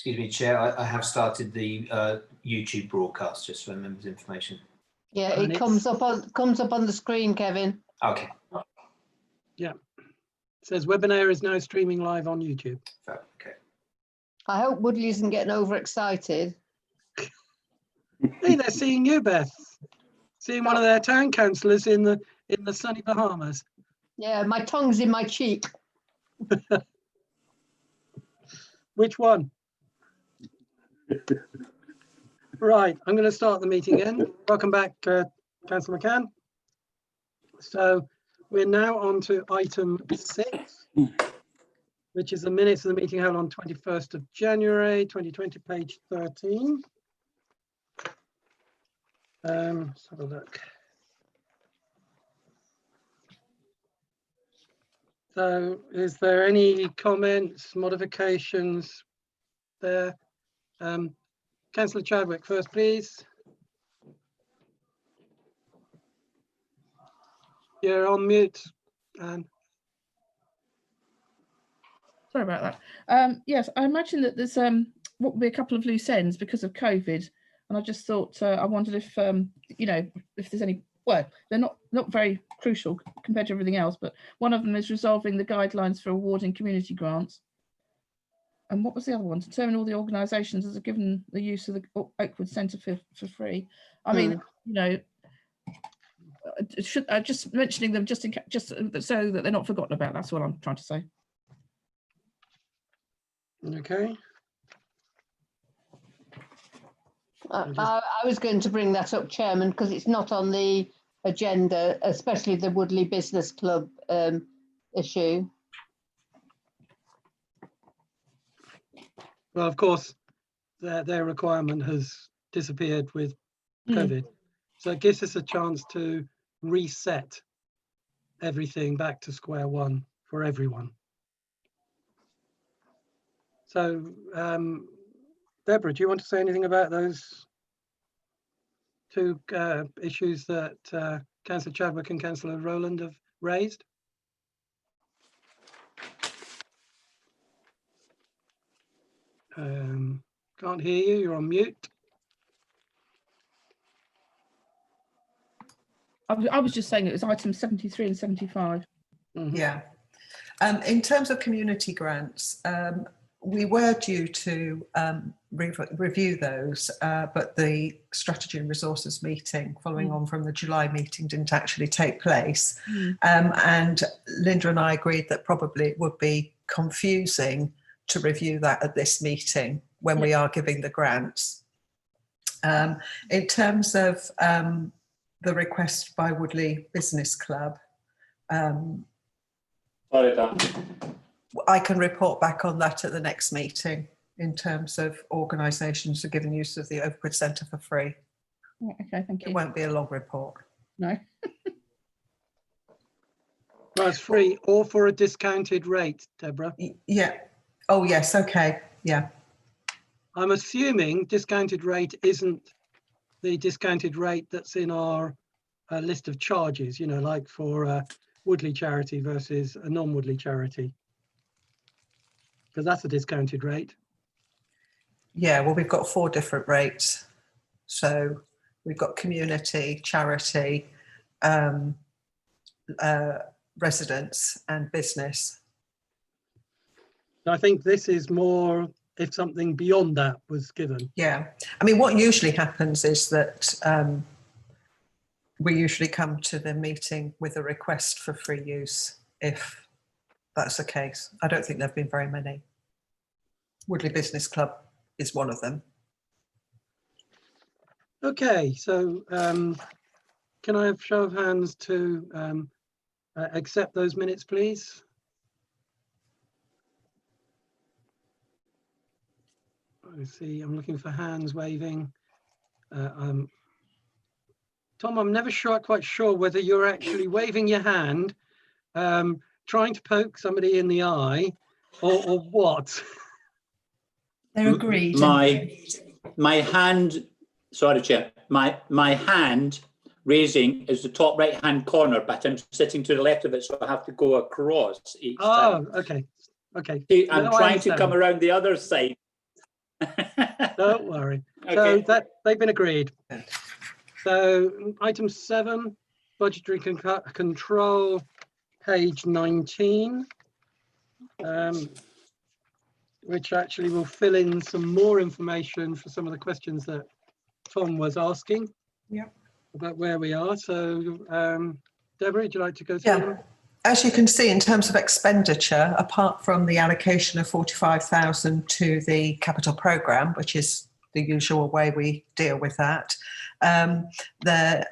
Excuse me, Chair, I have started the YouTube broadcast, just for members' information. Yeah, it comes up on the screen, Kevin. Okay. Yeah. It says webinar is now streaming live on YouTube. Okay. I hope Woodley isn't getting overexcited. Hey, they're seeing you, Beth. Seeing one of their town councillors in the sunny Bahamas. Yeah, my tongue's in my cheek. Which one? Right, I'm going to start the meeting again. Welcome back, Councillor McCann. So we're now on to item 6, which is the minutes of the meeting held on 21st of January 2020, page 13. Let's have a look. So is there any comments, modifications there? Councillor Chadwick first, please. You're on mute. Anne. Sorry about that. Yes, I imagine that there's what will be a couple of loose ends because of COVID, and I just thought I wondered if you know, if there's any. Well, they're not very crucial compared to everything else, but one of them is resolving the guidelines for awarding community grants. And what was the other one? Determine all the organisations that are given the use of the Oakwood Centre for free. I mean, you know, just mentioning them just so that they're not forgotten about. That's what I'm trying to say. Okay. I was going to bring that up, Chairman, because it's not on the agenda, especially the Woodley Business Club issue. Well, of course, their requirement has disappeared with COVID. So it gives us a chance to reset everything back to square one for everyone. So, Deborah, do you want to say anything about those two issues that Councillor Chadwick and Councillor Rowland have raised? Can't hear you, you're on mute. I was just saying it was items 73 and 75. Yeah. In terms of community grants, we were due to review those, but the strategy and resources meeting following on from the July meeting didn't actually take place. And Linda and I agreed that probably it would be confusing to review that at this meeting when we are giving the grants. In terms of the request by Woodley Business Club, Sorry, Dan. I can report back on that at the next meeting in terms of organisations who are given use of the Oakwood Centre for free. Okay, thank you. It won't be a long report. No. Well, it's free or for a discounted rate, Deborah. Yeah. Oh, yes. Okay. Yeah. I'm assuming discounted rate isn't the discounted rate that's in our list of charges, you know, like for a Woodley charity versus a non-Woodley charity. Because that's a discounted rate. Yeah, well, we've got 4 different rates. So we've got community, charity, residents and business. I think this is more if something beyond that was given. Yeah, I mean, what usually happens is that we usually come to the meeting with a request for free use, if that's the case. I don't think there have been very many. Woodley Business Club is one of them. Okay, so can I have show of hands to accept those minutes, please? I see, I'm looking for hands waving. Tom, I'm never quite sure whether you're actually waving your hand, trying to poke somebody in the eye, or what. They're agreed. My hand, sorry, Chair, my hand raising is the top right hand corner, but I'm sitting to the left of it, so I have to go across each time. Okay. See, I'm trying to come around the other side. Don't worry. So Okay. that they've been agreed. Good. So item 7, budgetary control, page 19, which actually will fill in some more information for some of the questions that Tom was asking. Yep. About where we are. So, Deborah, would you like to go through Yeah. them? As you can see, in terms of expenditure, apart from the allocation of 45,000 to the capital programme, which is the usual way we deal with that, the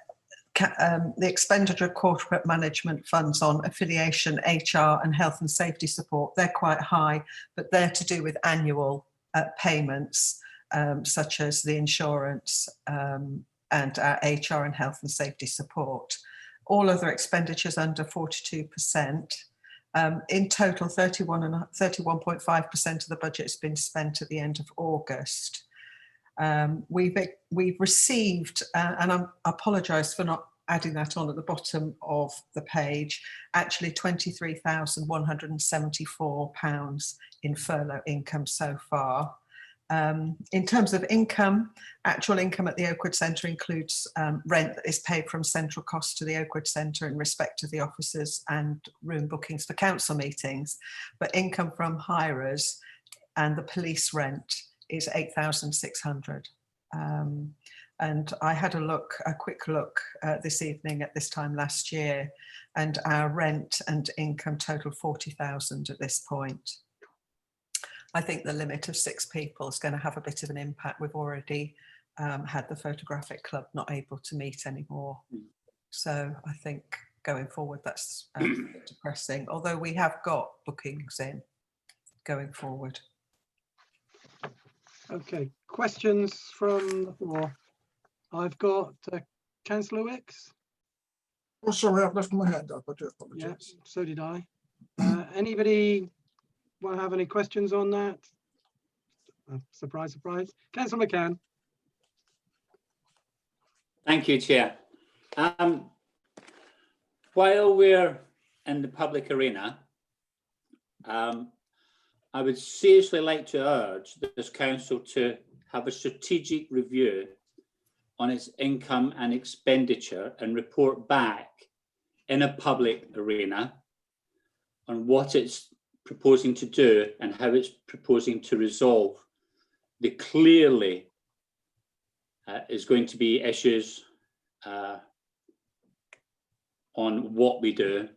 expenditure of corporate management funds on affiliation, HR and health and safety support, they're quite high, but they're to do with annual payments, such as the insurance and our HR and health and safety support. All other expenditures under 42%. In total, 31.5% of the budget has been spent at the end of August. We've received, and I apologise for not adding that on at the bottom of the page, actually £23,174 in furlough income so far. In terms of income, actual income at the Oakwood Centre includes rent that is paid from central costs to the Oakwood Centre in respect to the offices and room bookings for council meetings, but income from hirers and the police rent is 8,600. And I had a quick look this evening at this time last year, and our rent and income total 40,000 at this point. I think the limit of 6 people is going to have a bit of an impact. We've already had the photographic club not able to meet anymore. So I think going forward, that's a bit depressing, although we have got bookings in going forward. Okay, questions from the floor. I've got Councillor Wicks. Oh, sorry, I've left my hand up. I do Yeah, apologise. so did I. Anybody want to have any questions on that? Surprise, surprise. Councillor McCann. Thank you, Chair. While we're in the public arena, I would seriously like to urge this council to have a strategic review on its income and expenditure and report back in a public arena on what it's proposing to do and how it's proposing to resolve the clearly is going to be issues on what we do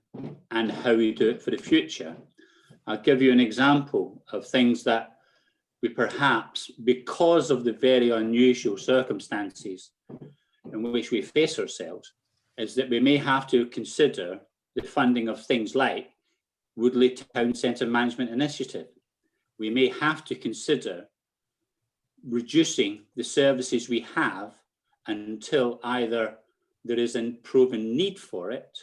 and how we do it for the future. I'll give you an example of things that we perhaps, because of the very unusual circumstances in which we face ourselves, is that we may have to consider the funding of things like Woodley Town Centre Management Initiative. We may have to consider reducing the services we have until either there is a proven need for it,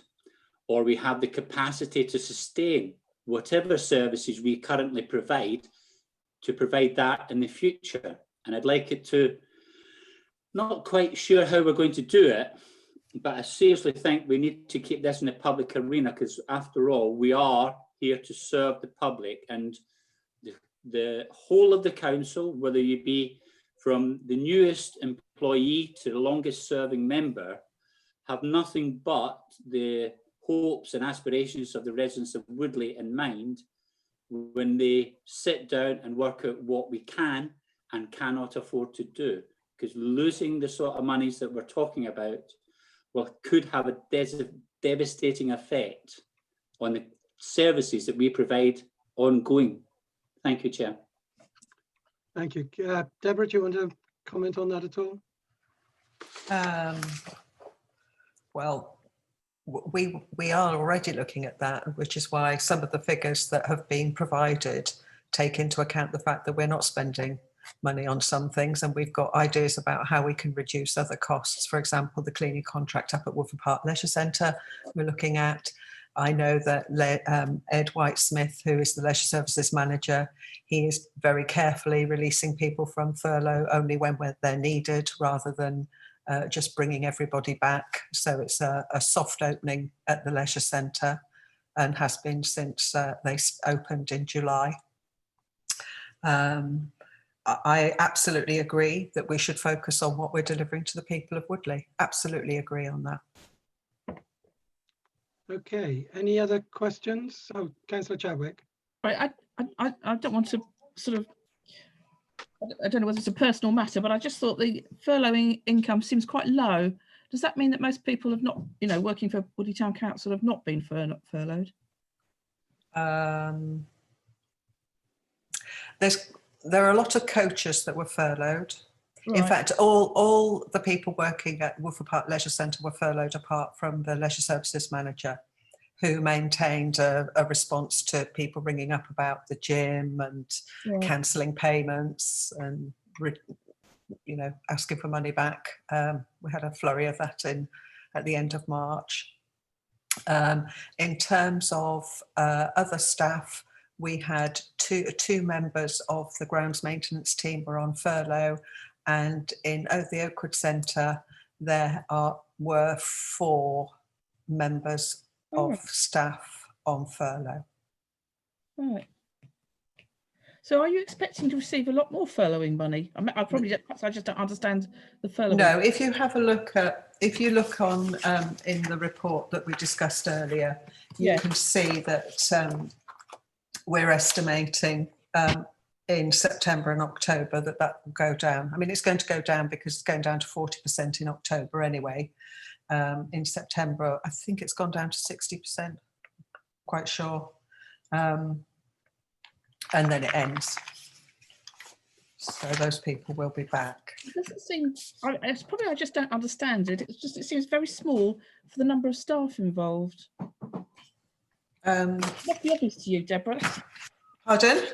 or we have the capacity to sustain whatever services we currently provide, to provide that in the future. And I'd like it to, not quite sure how we're going to do it, but I seriously think we need to keep this in the public arena, because after all, we are here to serve the public, and the whole of the council, whether you be from the newest employee to the longest serving member, have nothing but the hopes and aspirations of the residents of Woodley in mind when they sit down and work out what we can and cannot afford to do. Because losing the sort of monies that we're talking about, well, could have a devastating effect on the services that we provide ongoing. Thank you, Chair. Thank you. Deborah, do you want to comment on that at all? Well, we are already looking at that, which is why some of the figures that have been provided take into account the fact that we're not spending money on some things, and we've got ideas about how we can reduce other costs. For example, the cleaning contract up at Woodford Park Leisure Centre we're looking at. I know that Ed White-Smith, who is the Leisure Services Manager, he is very carefully releasing people from furlough only when they're needed, rather than just bringing everybody back. So it's a soft opening at the Leisure Centre, and has been since they opened in July. I absolutely agree that we should focus on what we're delivering to the people of Woodley. Absolutely agree on that. Okay, any other questions? Oh, Councillor Chadwick. I don't want to sort of, I don't know whether it's a personal matter, but I just thought the furloughing income seems quite low. Does that mean that most people have not, you know, working for Woodley Town Council have not been furloughed? There are a lot of coaches that were furloughed. In Right. fact, all the people working at Woodford Park Leisure Centre were furloughed apart from the leisure services manager, who maintained a response to people ringing up about the gym and Right. cancelling payments and, asking for money back. We had a flurry of that at the end of March. In terms of other staff, we had two members of the grounds maintenance team were on furlough, and in the Oakwood Centre there were 4 members Oh, of staff on furlough. right. So are you expecting to receive a lot more furloughing money? I probably perhaps I just don't understand the furlough. No, if you have a look on in the report that we discussed earlier, you Yeah. can see that we're estimating in September and October that will go down. I mean, it's going to go down because it's going down to 40% in October anyway. In September, I think it's gone down to 60%, quite sure. And then it ends. So those people will be back. It doesn't seem, it's probably I just don't understand it. It's just, it seems very small for the number of staff involved. It must be obvious to you, Deborah. Pardon?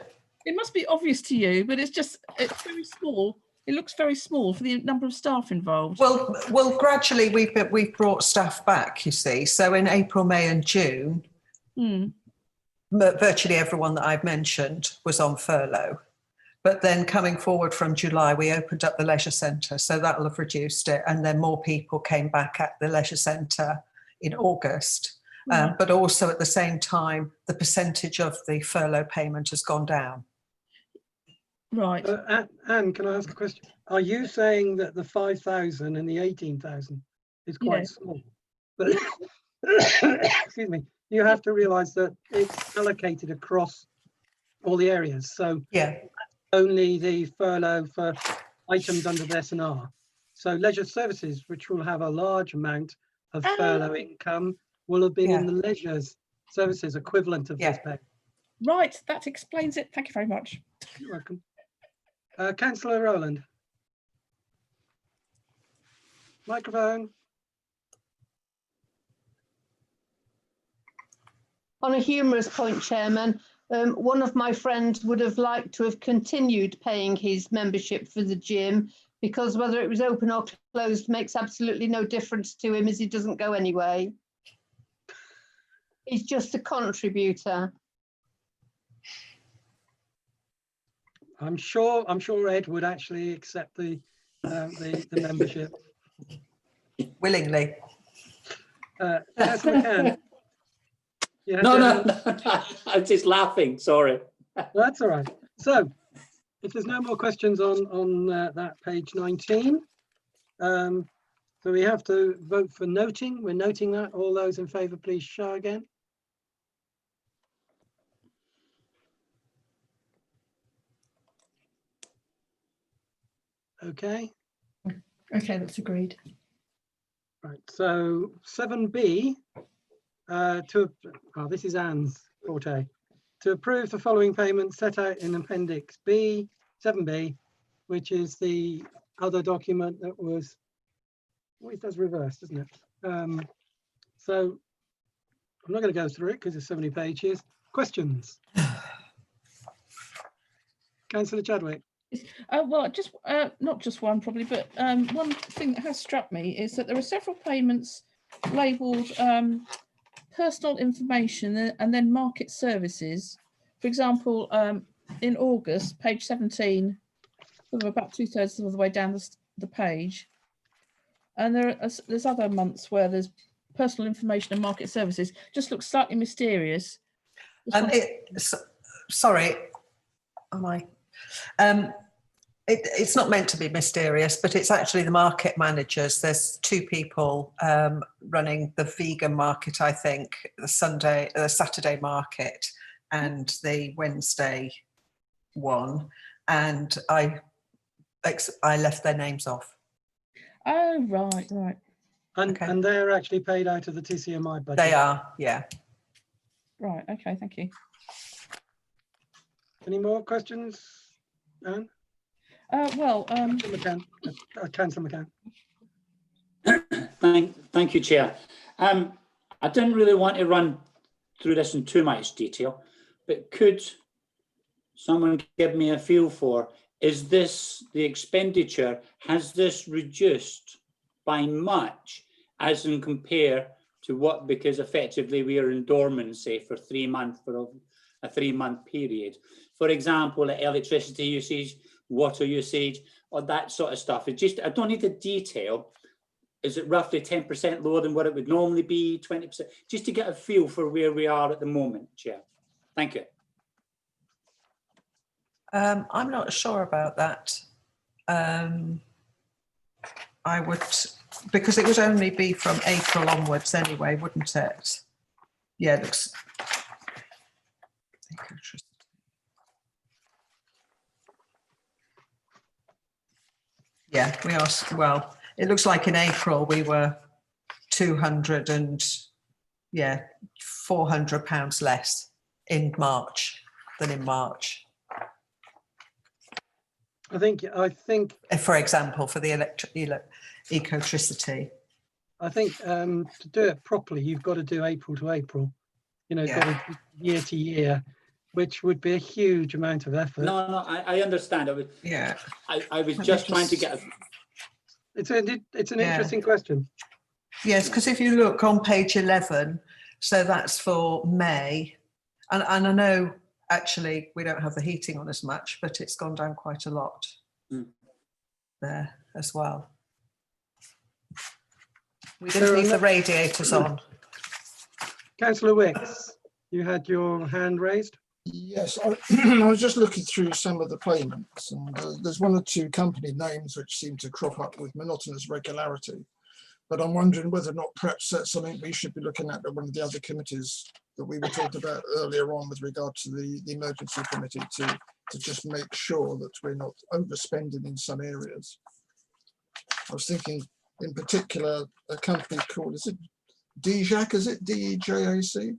It must be obvious to you, but it's very small. It looks very small for the number of staff involved. Well, gradually we've brought staff back, you see. So in April, May and June, virtually everyone that I've mentioned was on furlough. But then coming forward from July, we opened up the leisure centre, so that'll have reduced it. And then more people came back at the leisure centre in August. But also at the same time, the percentage of the furlough payment has gone down. Right. Anne, can I ask a question? Are you saying that the 5,000 and the 18,000 is quite small? But excuse me, you have to realise that it's allocated across all the areas. So yeah, only the furlough for items under the S&R. So leisure services, which will have a large amount of furlough income, will have been in the leisure services equivalent of this pay. Right, that explains it. Thank you very much. You're welcome. Councillor Rowland. Microphone. On a humorous point, Chairman, one of my friends would have liked to have continued paying his membership for the gym, because whether it was open or closed makes absolutely no difference to him, as he doesn't go anyway. He's just a contributor. I'm sure Ed would actually accept the membership willingly. Councillor McCann. No, I'm just laughing. Sorry. That's all right. So, if there's no more questions on that page 19, so we have to vote for noting. We're noting that. All those in favour, please show again. Okay. Okay, that's agreed. Right. So 7B. This is Anne's forte. To approve the following payments set out in Appendix B, 7B, which is the other document that was, well, it does reverse, doesn't it? So I'm not going to go through it because there's so many pages. Questions? Councillor Chadwick. Well, just not just one probably, but one thing that has struck me is that there are several payments labelled personal information and then market services. For example, in August, page 17, sort of about 2/3 of the way down the page, and there's other months where there's personal information and market services. Just looks slightly mysterious. Sorry, am I? It's not meant to be mysterious, but it's actually the market managers. There's 2 people running the vegan market, I think, the Saturday market and the Wednesday one. And I left their names off. Oh, right. And, Okay. and they're actually paid out of the TCMI budget. They are, yeah. Right, okay, thank you. Any more questions, Anne? Councillor McCann. Thank you, Chair. I didn't really want to run through this in too much detail, but could someone give me a feel for, is this the expenditure, has this reduced by much as in compare to what, because effectively we are in dormancy for 3 months, for a 3-month period. For example, electricity usage, water usage, or that sort of stuff. It just, I don't need the detail. Is it roughly 10% lower than what it would normally be, 20%? Just to get a feel for where we are at the moment, Chair. Thank you. I'm not sure about that. I would, because it would only be from April onwards anyway, wouldn't it? Yeah, it looks. Yeah, we are, well, it looks like in April we were 200 and, yeah, £400 less in March than in March. I think, For example, for the ecotricity. I think to do it properly, you've got to do April to April. You know, Yeah. got to year to year, which would be a huge amount of effort. No, I understand. Yeah. I was just trying to get a... It's an Yeah. interesting question. Yes, because if you look on page 11, so that's for May, and I know actually we don't have the heating on as much, but it's gone down quite a lot there as well. We didn't leave the radiators on. Councillor Wicks, you had your hand raised. Yes, I was just looking through some of the payments, and there's 1 or 2 company names which seem to crop up with monotonous regularity. But I'm wondering whether or not perhaps that's something we should be looking at one of the other committees that we were talking about earlier on with regard to the emergency committee to just make sure that we're not overspending in some areas. I was thinking in particular a company called, is it DJAC, is it D-E-J-A-C?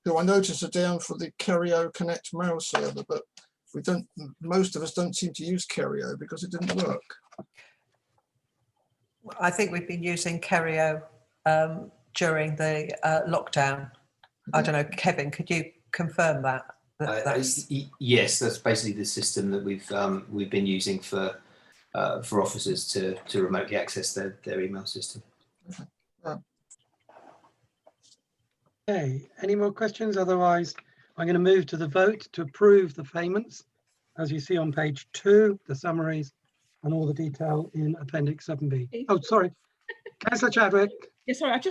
Who I notice are down for the Kerio Connect mail server, but we don't, most of us don't seem to use Kerio because it didn't work. I think we've been using Kerio during the lockdown. I don't know, Kevin, could you confirm that? Yes, that's basically the system that we've been using for officers to remotely access their email system. Okay, any more questions? Otherwise, I'm going to move to the vote to approve the payments. As you see on page 2, the summaries and all the detail in Appendix 7B. Oh, sorry. Councillor Chadwick. Yeah, sorry, I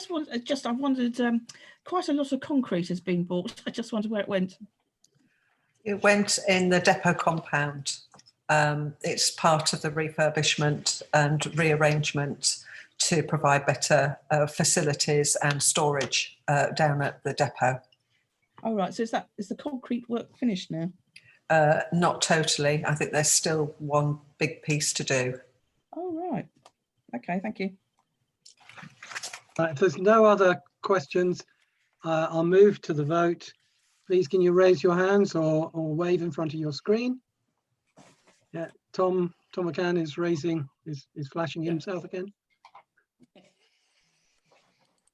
wondered, quite a lot of concrete has been bought. I just wondered where it went. It went in the depot compound. It's part of the refurbishment and rearrangement to provide better facilities and storage down at the depot. Oh, right. So is the concrete work finished now? Not totally. I think there's still one big piece to do. Oh, right. Okay, thank you. If there's no other questions, I'll move to the vote. Please, can you raise your hands or wave in front of your screen? Yeah, Tom McCann is raising, is flashing himself again.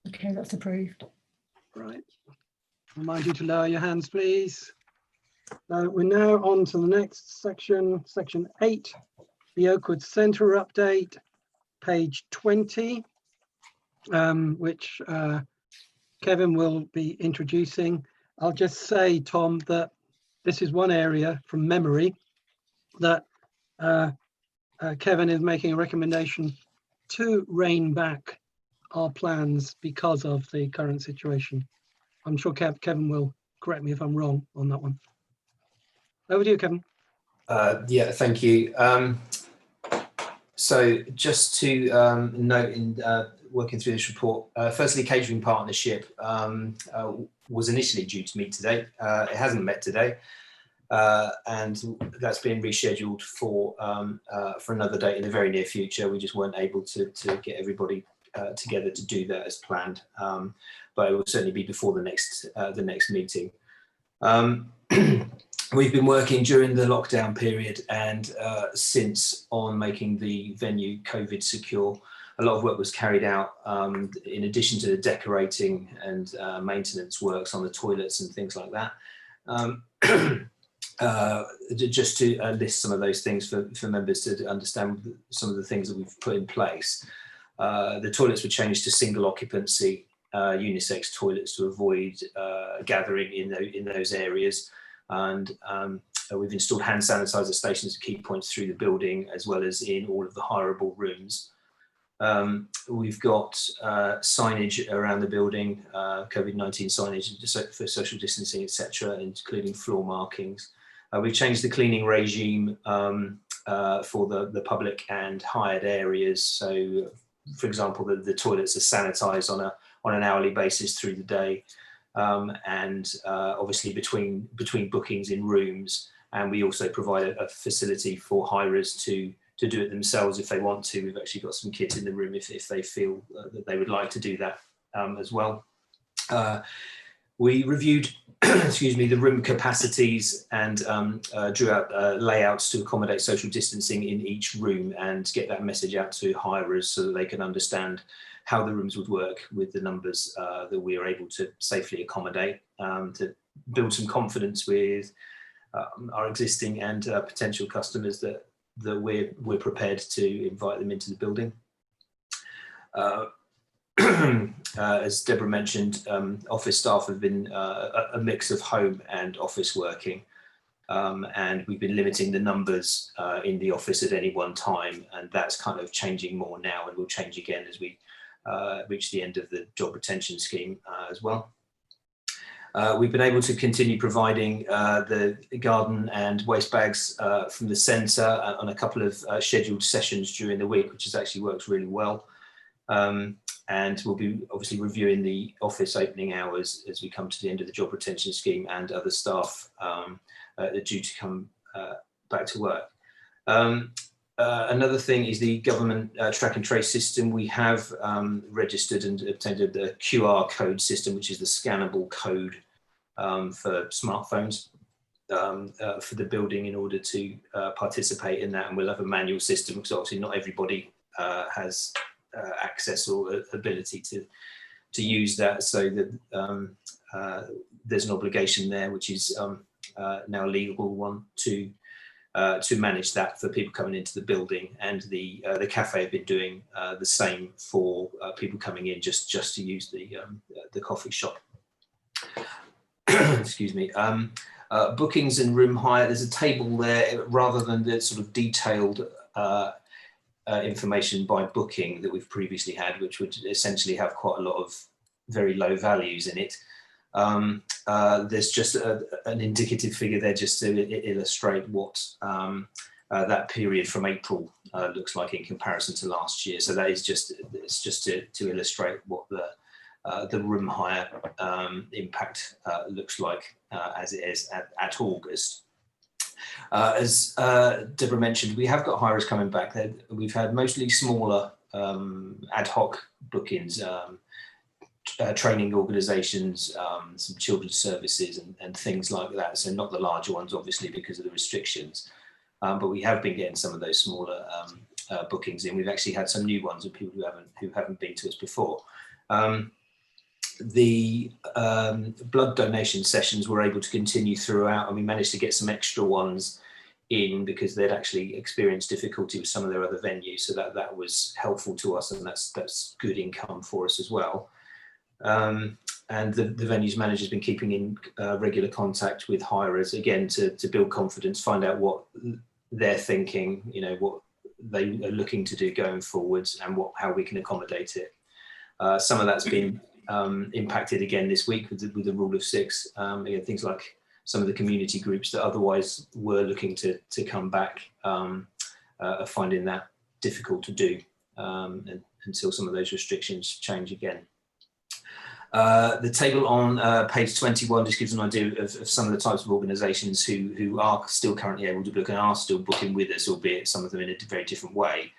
Okay, that's approved. Right. Remind you to lower your hands, please. We're now on to the next section, section 8, the Oakwood Centre update, page 20, which Kevin will be introducing. I'll just say, Tom, that this is one area from memory that Kevin is making a recommendation to rein back our plans because of the current situation. I'm sure Kevin will correct me if I'm wrong on that one. Over to you, Kevin. Yeah, thank you. So just to note in working through this report, firstly, catering partnership was initially due to meet today. It hasn't met today, and that's been rescheduled for another date in the very near future. We just weren't able to get everybody together to do that as planned, but it will certainly be before the next meeting. We've been working during the lockdown period and since on making the venue COVID secure. A lot of work was carried out in addition to the decorating and maintenance works on the toilets and things like that. Just to list some of those things for members to understand some of the things that we've put in place. The toilets were changed to single occupancy unisex toilets to avoid gathering in those areas. And we've installed hand sanitizer stations at key points through the building, as well as in all of the hireable rooms. We've got signage around the building, COVID-19 signage for social distancing, etc., including floor markings. We've changed the cleaning regime for the public and hired areas. So, for example, the toilets are sanitised on an hourly basis through the day. And obviously between bookings in rooms, and we also provide a facility for hirers to do it themselves if they want to. We've actually got some kit in the room if they feel that they would like to do that as well. We reviewed excuse me, the room capacities and drew out layouts to accommodate social distancing in each room and get that message out to hirers so that they can understand how the rooms would work with the numbers that we are able to safely accommodate, to build some confidence with our existing and potential customers that we're prepared to invite them into the building. As Deborah mentioned, office staff have been a mix of home and office working, and we've been limiting the numbers in the office at any one time, and that's kind of changing more now and will change again as we reach the end of the job retention scheme as well. We've been able to continue providing the garden and waste bags from the centre on a couple of scheduled sessions during the week, which has actually worked really well. And we'll be obviously reviewing the office opening hours as we come to the end of the job retention scheme, and other staff that are due to come back to work. Another thing is the government track and trace system. We have registered and obtained the QR code system, which is the scannable code for smartphones for the building in order to participate in that. And we'll have a manual system because obviously not everybody has access or ability to use that. So that there's an obligation there, which is now a legal one to manage that for people coming into the building, and the cafe have been doing the same for people coming in just to use the coffee shop. Excuse me. Bookings and room hire. There's a table there rather than the sort of detailed information by booking that we've previously had, which would essentially have quite a lot of very low values in it. There's just an indicative figure there just to illustrate what that period from April looks like in comparison to last year. So that is just to illustrate what the room hire impact looks like as it is at August. As Deborah mentioned, we have got hirers coming back. We've had mostly smaller ad hoc bookings, training organisations, some children's services and things like that. So not the larger ones, obviously, because of the restrictions. But we have been getting some of those smaller bookings in. We've actually had some new ones with people who haven't been to us before. The blood donation sessions were able to continue throughout, and we managed to get some extra ones in because they'd actually experienced difficulty with some of their other venues. So that was helpful to us, and that's good income for us as well. And the venues manager has been keeping in regular contact with hirers, again, to build confidence, find out what they're thinking, what they are looking to do going forwards, and how we can accommodate it. Some of that's been impacted again this week with the rule of 6. Again, things like some of the community groups that otherwise were looking to come back are finding that difficult to do until some of those restrictions change again. The table on page 21 just gives an idea of some of the types of organisations who are still currently able to book and are still booking with us, albeit some of them in a very different way.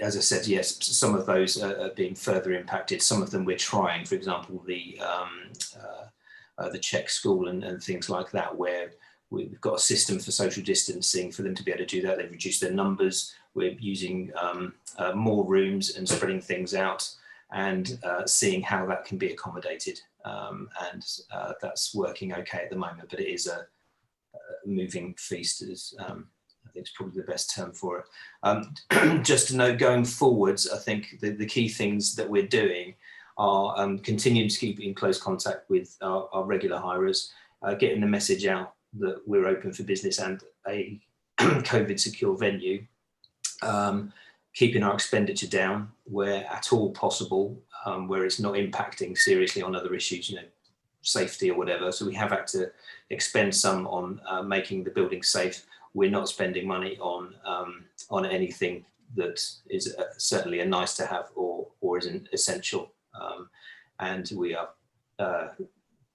As I said, yes, some of those are being further impacted. Some of them we're trying, for example, the Czech school and things like that, where we've got a system for social distancing for them to be able to do that. They've reduced their numbers. We're using more rooms and spreading things out and seeing how that can be accommodated. That's working okay at the moment, but it is a moving feast, as I think it's probably the best term for it. Just to note, going forwards, I think the key things that we're doing are continuing to keep in close contact with our regular hirers, getting the message out that we're open for business and a COVID secure venue, keeping our expenditure down where at all possible, where it's not impacting seriously on other issues, safety or whatever. So we have had to expend some on making the building safe. We're not spending money on anything that is certainly a nice to have or isn't essential. And we are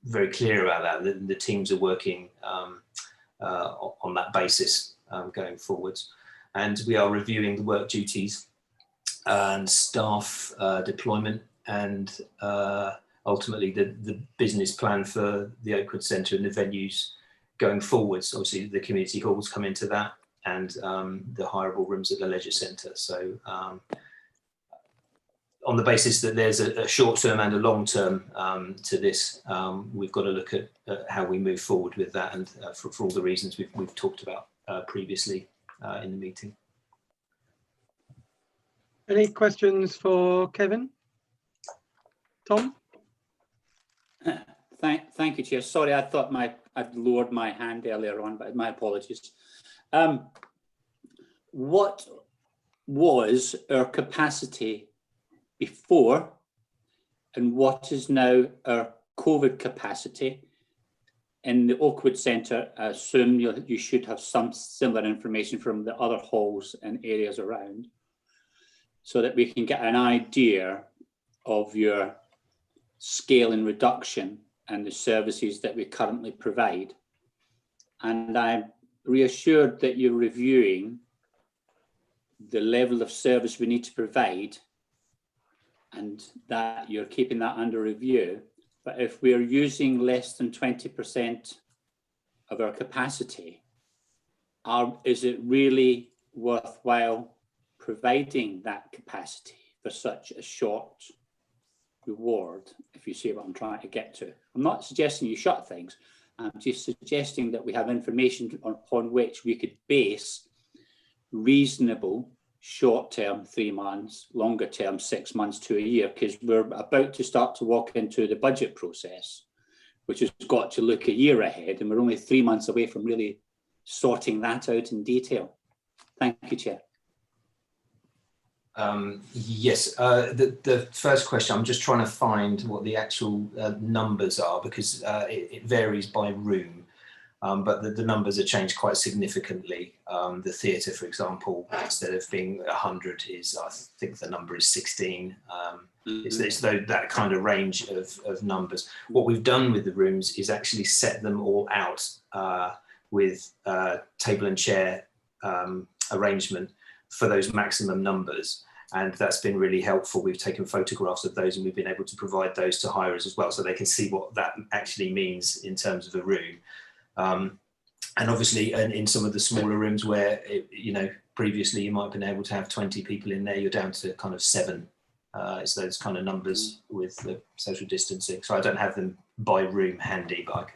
very clear about that. The teams are working on that basis going forwards. And we are reviewing the work duties and staff deployment and ultimately the business plan for the Oakwood Centre and the venues going forwards. Obviously the community halls come into that, and the hireable rooms at the leisure centre. So on the basis that there's a short term and a long term to this, we've got to look at how we move forward with that, and for all the reasons we've talked about previously in the meeting. Any questions for Kevin? Tom? Thank you, Chair. Sorry, I thought I'd lowered my hand earlier on, but my apologies. What was our capacity before, and what is now our COVID capacity in the Oakwood Centre? I assume you should have some similar information from the other halls and areas around, so that we can get an idea of your scale and reduction and the services that we currently provide. And I'm reassured that you're reviewing the level of service we need to provide and that you're keeping that under review. But if we're using less than 20% of our capacity, is it really worthwhile providing that capacity for such a short reward, if you see what I'm trying to get to? I'm not suggesting you shut things. I'm just suggesting that we have information upon which we could base reasonable short-term 3 months, longer-term 6 months to a year, because we're about to start to walk into the budget process, which has got to look a year ahead, and we're only 3 months away from really sorting that out in detail. Thank you, Chair. Yes, the first question, I'm just trying to find what the actual numbers are, because it varies by room, but the numbers are changed quite significantly. The theatre, for example, instead of being 100 is, I think the number is 16. It's that kind of range of numbers. What we've done with the rooms is actually set them all out with table and chair arrangement for those maximum numbers, and that's been really helpful. We've taken photographs of those and we've been able to provide those to hirers as well, so they can see what that actually means in terms of a room. And obviously in some of the smaller rooms where previously you might have been able to have 20 people in there, you're down to kind of 7. It's those kind of numbers with the social distancing. So I don't have them by room handy, but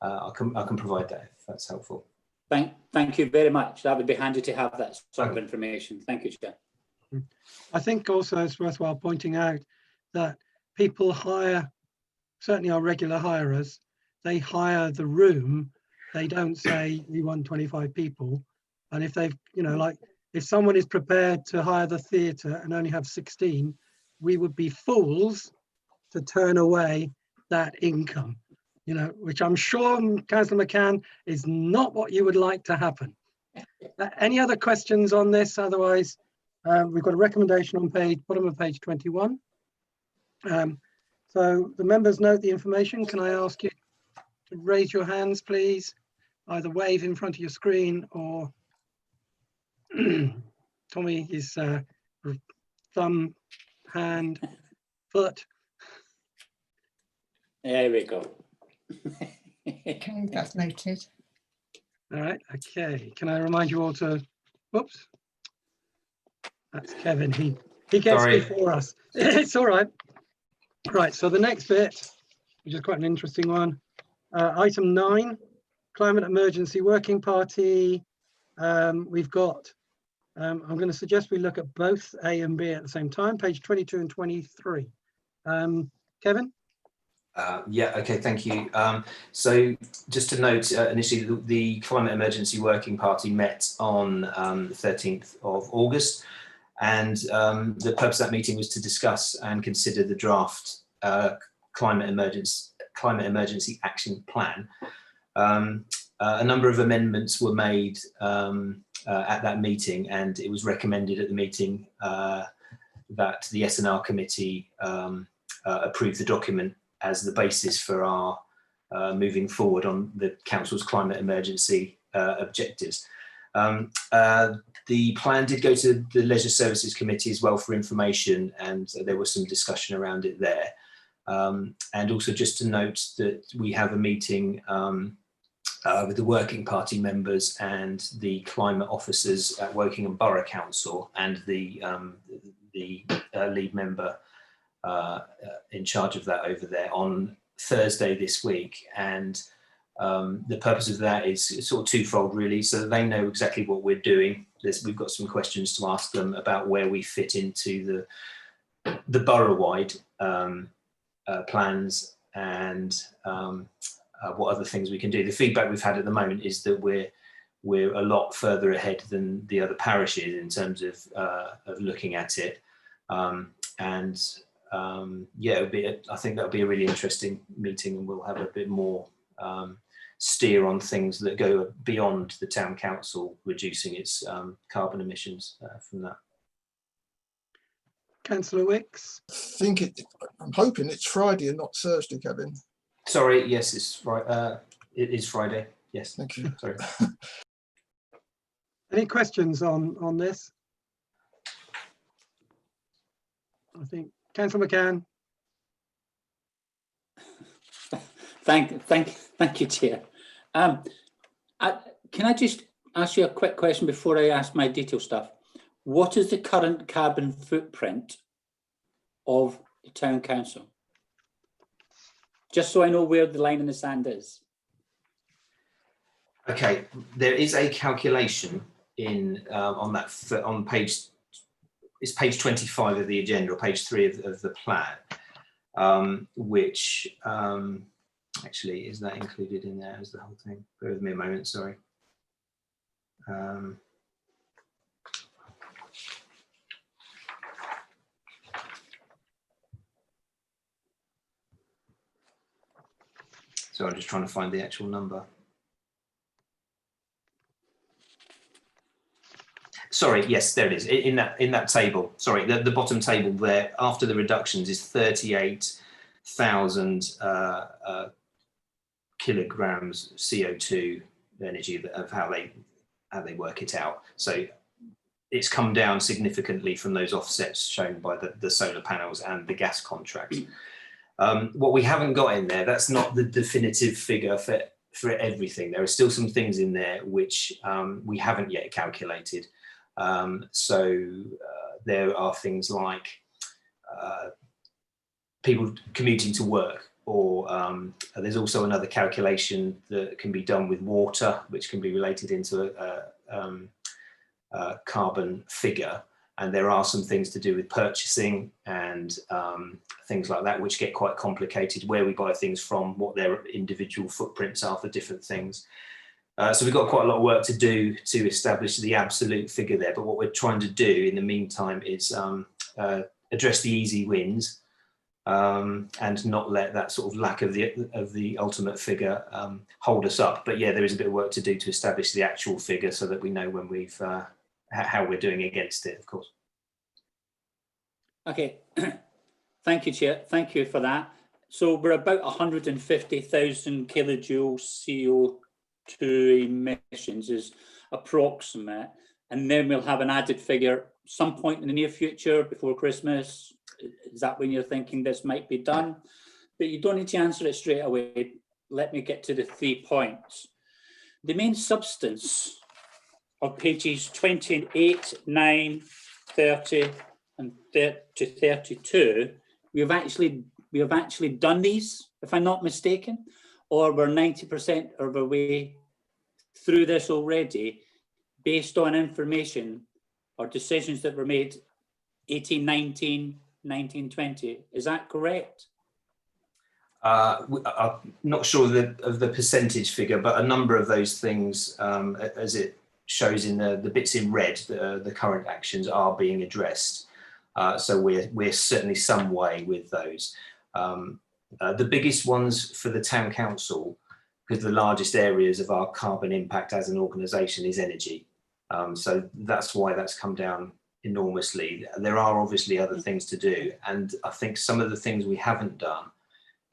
I can provide that if that's helpful. Thank you very much. That would be handy to have that sort of information. Thank you, Chair. I think also it's worthwhile pointing out that people hire, certainly our regular hirers, they hire the room. They don't say we want 25 people. And if they've, like if someone is prepared to hire the theatre and only have 16, we would be fools to turn away that income. you know, which I'm sure, Councillor McCann, is not what you would like to happen. Any other questions on this? Otherwise, we've got a recommendation on bottom of page 21. So the members note the information. Can I ask you to raise your hands, please? Either wave in front of your screen or Tommy is thumb, hand, foot. There we go. Okay, that's noted. All right, okay. Can I remind you all to, whoops. That's Kevin, he gets Sorry. before us. It's all right. Right, so the next bit, which is quite an interesting one. Item 9, Climate Emergency Working Party. We've got, I'm going to suggest we look at both A and B at the same time, page 22 and 23. Kevin? Yeah, okay, thank you. So just to note, initially the Climate Emergency Working Party met on the 13th of August, and the purpose of that meeting was to discuss and consider the draft Climate Emergency Action Plan. A number of amendments were made at that meeting, and it was recommended at the meeting that the S&R committee approve the document as the basis for our moving forward on the council's climate emergency objectives. The plan did go to the Leisure Services Committee as well for information, and there was some discussion around it there. And also just to note that we have a meeting with the Working Party members and the climate officers at Wokingham Borough Council and the lead member in charge of that over there on Thursday this week, and the purpose of that is sort of twofold really, so that they know exactly what we're doing. We've got some questions to ask them about where we fit into the borough-wide plans and what other things we can do. The feedback we've had at the moment is that we're a lot further ahead than the other parishes in terms of looking at it, yeah, I think that'll be a really interesting meeting, and we'll have a bit more steer on things that go beyond the town council reducing its carbon emissions from that. Councillor Wicks? I'm hoping it's Friday and not Thursday, Kevin. Sorry, yes, it is Friday. Yes, Thank you. sorry. Any questions on this? I think Councillor McCann. Thank you, Chair. Can I just ask you a quick question before I ask my detail stuff? What is the current carbon footprint of the town council? Just so I know where the line in the sand is. Okay, there is a calculation in on page. It's page 25 of the agenda, or page 3 of the plan, which actually, is that included in there as the whole thing? Bear with me a moment, sorry. So I'm just trying to find the actual number. Sorry, yes, there it is. In that table, sorry, the bottom table there, after the reductions, is 38,000 kilograms CO2 energy of how they work it out. So it's come down significantly from those offsets shown by the solar panels and the gas contracts. What we haven't got in there, that's not the definitive figure for everything. There are still some things in there which we haven't yet calculated. There are things like people commuting to work, or there's also another calculation that can be done with water, which can be related into a carbon figure. And there are some things to do with purchasing and things like that, which get quite complicated, where we buy things from, what their individual footprints are for different things. So we've got quite a lot of work to do to establish the absolute figure there. But what we're trying to do in the meantime is address the easy wins and not let that sort of lack of the ultimate figure hold us up. But yeah, there is a bit of work to do to establish the actual figure so that we know when we've how we're doing against it, of course. Okay, thank you, Chair. Thank you for that. So we're about 150,000 kilojoules CO2 emissions is approximate, and then we'll have an added figure some point in the near future before Christmas. Is that when you're thinking this might be done? But you don't need to answer it straight away. Let me get to the 3 points. The main substance of pages 28, 9, 30 and 32, we have actually done these, if I'm not mistaken, or we're 90% of our way through this already based on information or decisions that were made 18, 19, 19, 20. Is that correct? I'm not sure of the percentage figure, but a number of those things, as it shows in the bits in red, the current actions are being addressed. So we're certainly some way with those. The biggest ones for the town council, because the largest areas of our carbon impact as an organisation is energy. So that's why that's come down enormously. There are obviously other things to do, and I think some of the things we haven't done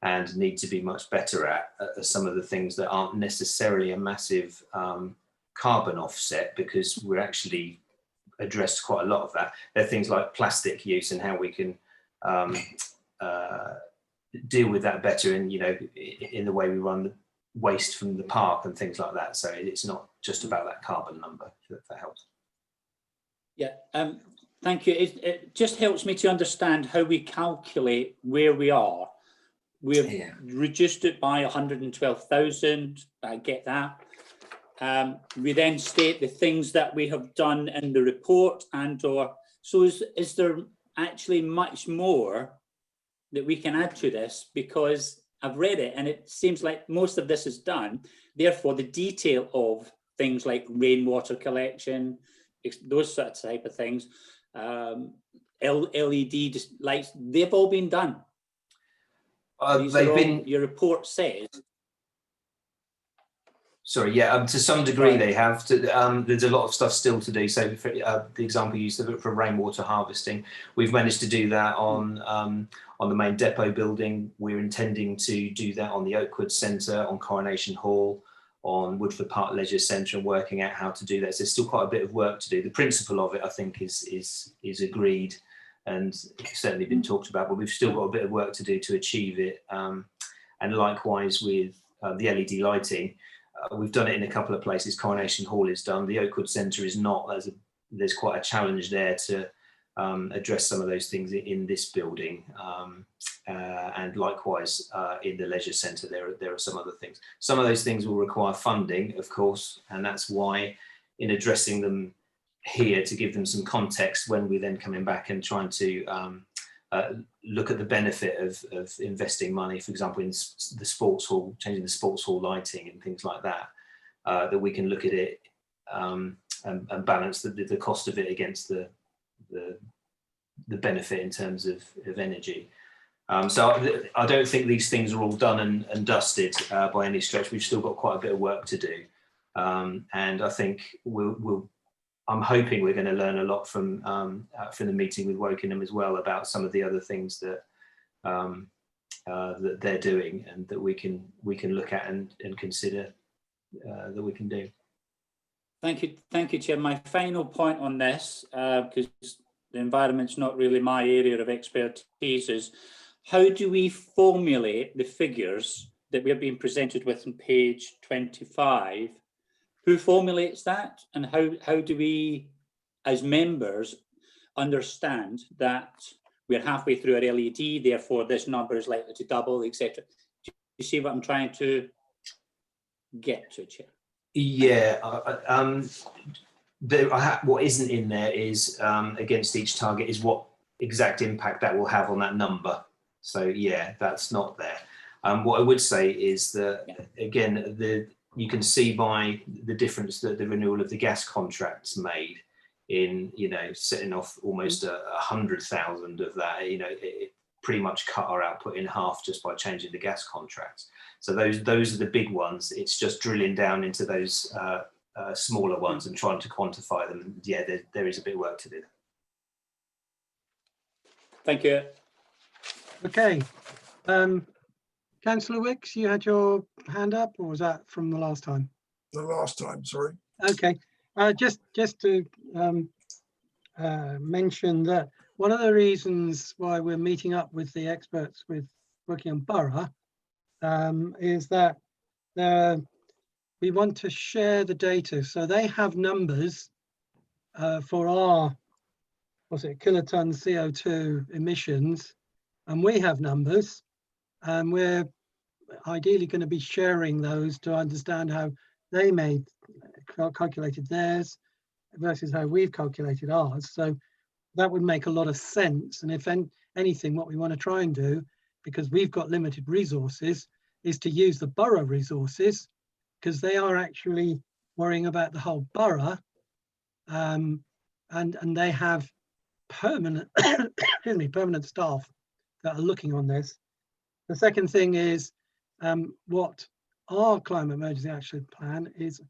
and need to be much better at are some of the things that aren't necessarily a massive carbon offset, because we're actually addressed quite a lot of that. There are things like plastic use and how we can deal with that better in, you know, in the way we run the waste from the park and things like that. So it's not just about that carbon number, if that helps. Yeah, thank you. It just helps me to understand how we calculate where we are. We've reduced it by 112,000, I get that. We then state the things that we have done in the report so is there actually much more that we can add to this? Because I've read it and it seems like most of this is done. Therefore, the detail of things like rainwater collection, those sort of type of things, LED lights, they've all been done. Your report says. Sorry, yeah, to some degree they have. There's a lot of stuff still to do. So for, the example you used for rainwater harvesting, we've managed to do that on the main depot building. We're intending to do that on the Oakwood Centre, on Coronation Hall, on Woodford Park Leisure Centre, and working out how to do that. So there's still quite a bit of work to do. The principle of it, I think, is agreed and certainly been talked about, but we've still got a bit of work to do to achieve it. And likewise with the LED lighting, we've done it in a couple of places. Coronation Hall is done. The Oakwood Centre is not. There's quite a challenge there to address some of those things in this building. And likewise in the Leisure Centre, there are some other things. Some of those things will require funding, of course, and that's why in addressing them here, to give them some context when we're then coming back and trying to look at the benefit of investing money, for example, in the sports hall, changing the sports hall lighting and things like that, that we can look at it and balance the cost of it against the benefit in terms of energy. So I don't think these things are all done and dusted by any stretch. We've still got quite a bit of work to do. And I think I'm hoping we're going to learn a lot from the meeting with Wokingham as well about some of the other things that that they're doing and that we can look at and consider that we can do. Thank you, Chair. My final point on this, because the environment's not really my area of expertise, is how do we formulate the figures that we're being presented with on page 25? Who formulates that, and how do we, as members, understand that we're halfway through our LED, therefore this number is likely to double, etc.? Do you see what I'm trying to get to, Chair? Yeah. What isn't in there is against each target is what exact impact that will have on that number. So yeah, that's not there. What I would say is that again, you can see by the difference that the renewal of the gas contracts made in, you know, setting off almost 100,000 of that. You know, pretty much cut our output in half just by changing the gas contracts. So those are the big ones. It's just drilling down into those smaller ones and trying to quantify them. Yeah, there is a bit of work to do. Thank you. Okay. Councillor Wicks, you had your hand up, or was that from the last time? The last time, sorry. Okay. Just to mention that one of the reasons why we're meeting up with the experts with working on borough is that we want to share the data. So they have numbers for our, kiloton CO2 emissions, and we have numbers, and we're ideally going to be sharing those to understand how they calculated theirs versus how we've calculated ours. So that would make a lot of sense. And if anything, what we want to try and do, because we've got limited resources, is to use the borough resources, because they are actually worrying about the whole borough, and they have permanent permanent staff that are looking on this. The second thing is what our climate emergency action plan is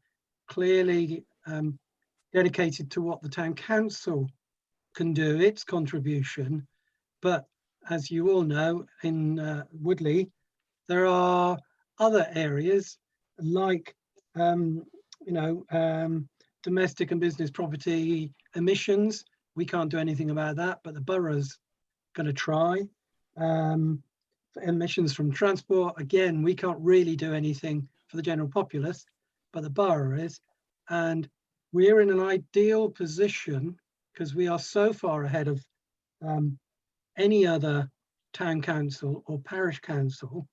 clearly dedicated to what the town council can do, its contribution. But as you all know, in Woodley, there are other areas like, domestic and business property emissions. We can't do anything about that, but the borough's going to try. Emissions from transport, again, we can't really do anything for the general populace, but the borough is. And we're in an ideal position because we are so far ahead of any other town council or parish council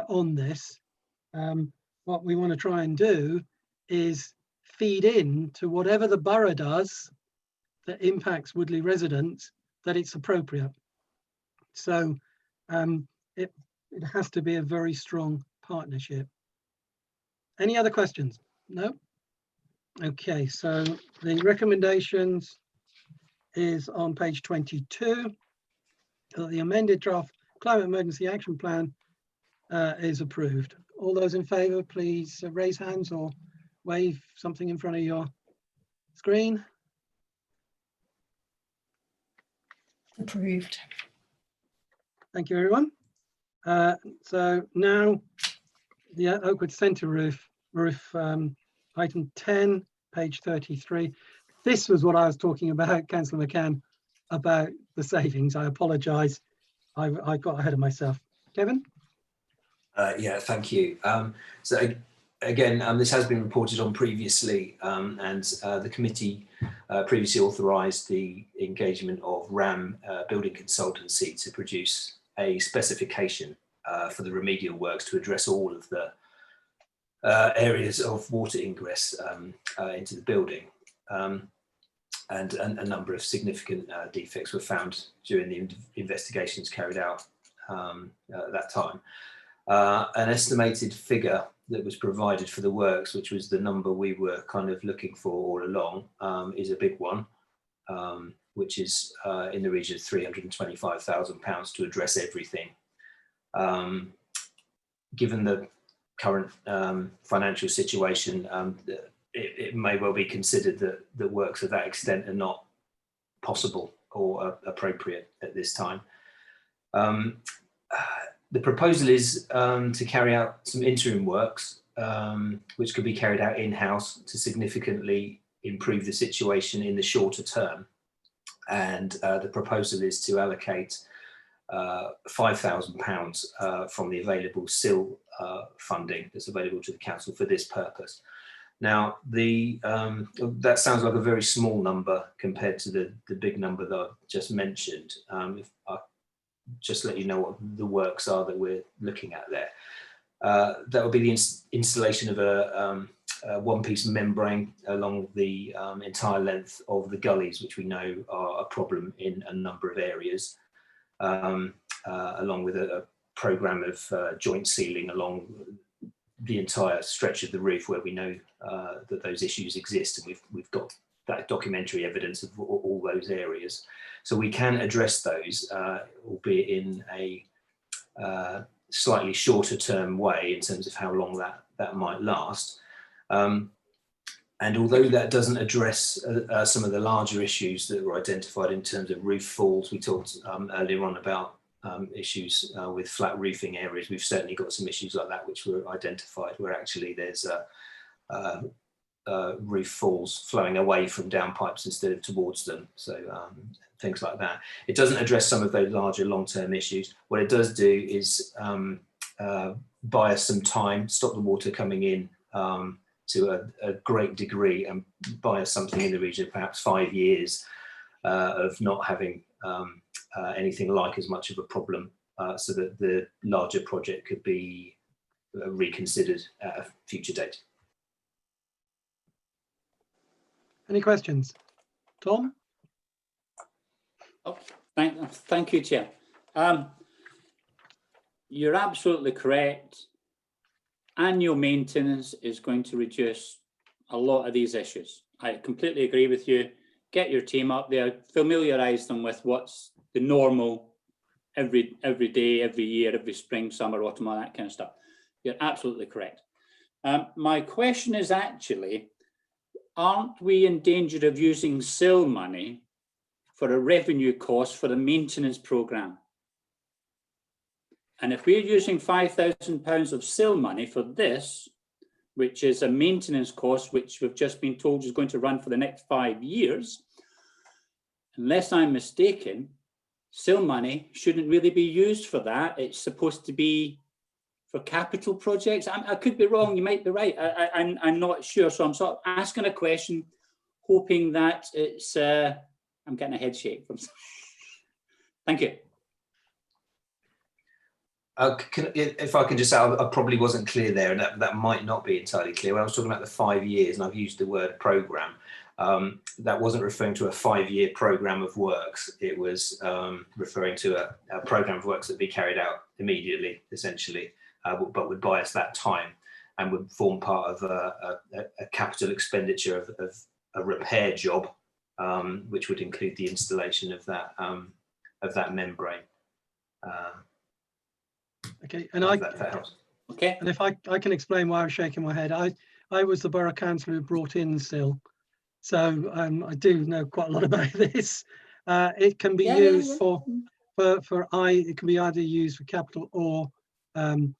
on this. What we want to try and do is feed in to whatever the borough does that impacts Woodley residents, that it's appropriate. So it has to be a very strong partnership. Any other questions? No? Okay, so the recommendations is on page 22. The amended draft climate emergency action plan is approved. All those in favour, please raise hands or wave something in front of your screen. Approved. Thank you, everyone. So now the Oakwood Centre roof, item 10, page 33. This was what I was talking about, Councillor McCann, about the savings. I apologise. I got ahead of myself. Kevin? Yeah, thank you. So again, this has been reported on previously, and the committee previously authorised the engagement of RAM Building Consultancy to produce a specification for the remedial works to address all of the areas of water ingress into the building. And a number of significant defects were found during the investigations carried out at that time. An estimated figure that was provided for the works, which was the number we were kind of looking for all along, is a big one, which is in the region of £325,000 to address everything. Given the current financial situation, it may well be considered that the works of that extent are not possible or appropriate at this time. The proposal is to carry out some interim works, which could be carried out in-house to significantly improve the situation in the shorter term. And the proposal is to allocate £5,000 from the available SIL funding that's available to the council for this purpose. Now, that sounds like a very small number compared to the big number that I've just mentioned. If I just let you know what the works are that we're looking at there. That would be the installation of a one-piece membrane along the entire length of the gullies, which we know are a problem in a number of areas, along with a programme of joint sealing along the entire stretch of the roof where we know that those issues exist, and we've got that documentary evidence of all those areas. So we can address those, albeit in a slightly shorter term way in terms of how long that might last. And although that doesn't address some of the larger issues that were identified in terms of roof falls, we talked earlier on about issues with flat roofing areas. We've certainly got some issues like that which were identified where actually there's roof falls flowing away from downpipes instead of towards them. So things like that. It doesn't address some of those larger long-term issues. What it does do is buy us some time, stop the water coming in to a great degree, and buy us something in the region of perhaps 5 years of not having anything like as much of a problem, so that the larger project could be reconsidered at a future date. Any questions? Tom? Oh, thank you, Chair. You're absolutely correct. Annual maintenance is going to reduce a lot of these issues. I completely agree with you. Get your team up there, familiarise them with what's the normal every day, every year, every spring, summer, autumn, all that kind of stuff. You're absolutely correct. My question is actually, aren't we in danger of using SIL money for a revenue cost for a maintenance programme? And if we're using £5,000 of SIL money for this, which is a maintenance cost, which we've just been told is going to run for the next 5 years, unless I'm mistaken, SIL money shouldn't really be used for that. It's supposed to be for capital projects. I could be wrong, you might be right. I'm not sure. So I'm sort of asking a question, hoping that it's, I'm getting a head shake from Thank you. If I can just say, I probably wasn't clear there, and that might not be entirely clear. When I was talking about the 5 years, and I've used the word programme, that wasn't referring to a 5-year programme of works. It was referring to a programme of works that would be carried out immediately, essentially, but would buy us that time and would form part of a capital expenditure of a repair job, which would include the installation of that membrane. Okay, and that helps. Okay. And if I can explain why I'm shaking my head, I was the borough councillor who brought in SIL, so I do know quite a lot about this. It can be used it can be either used for capital or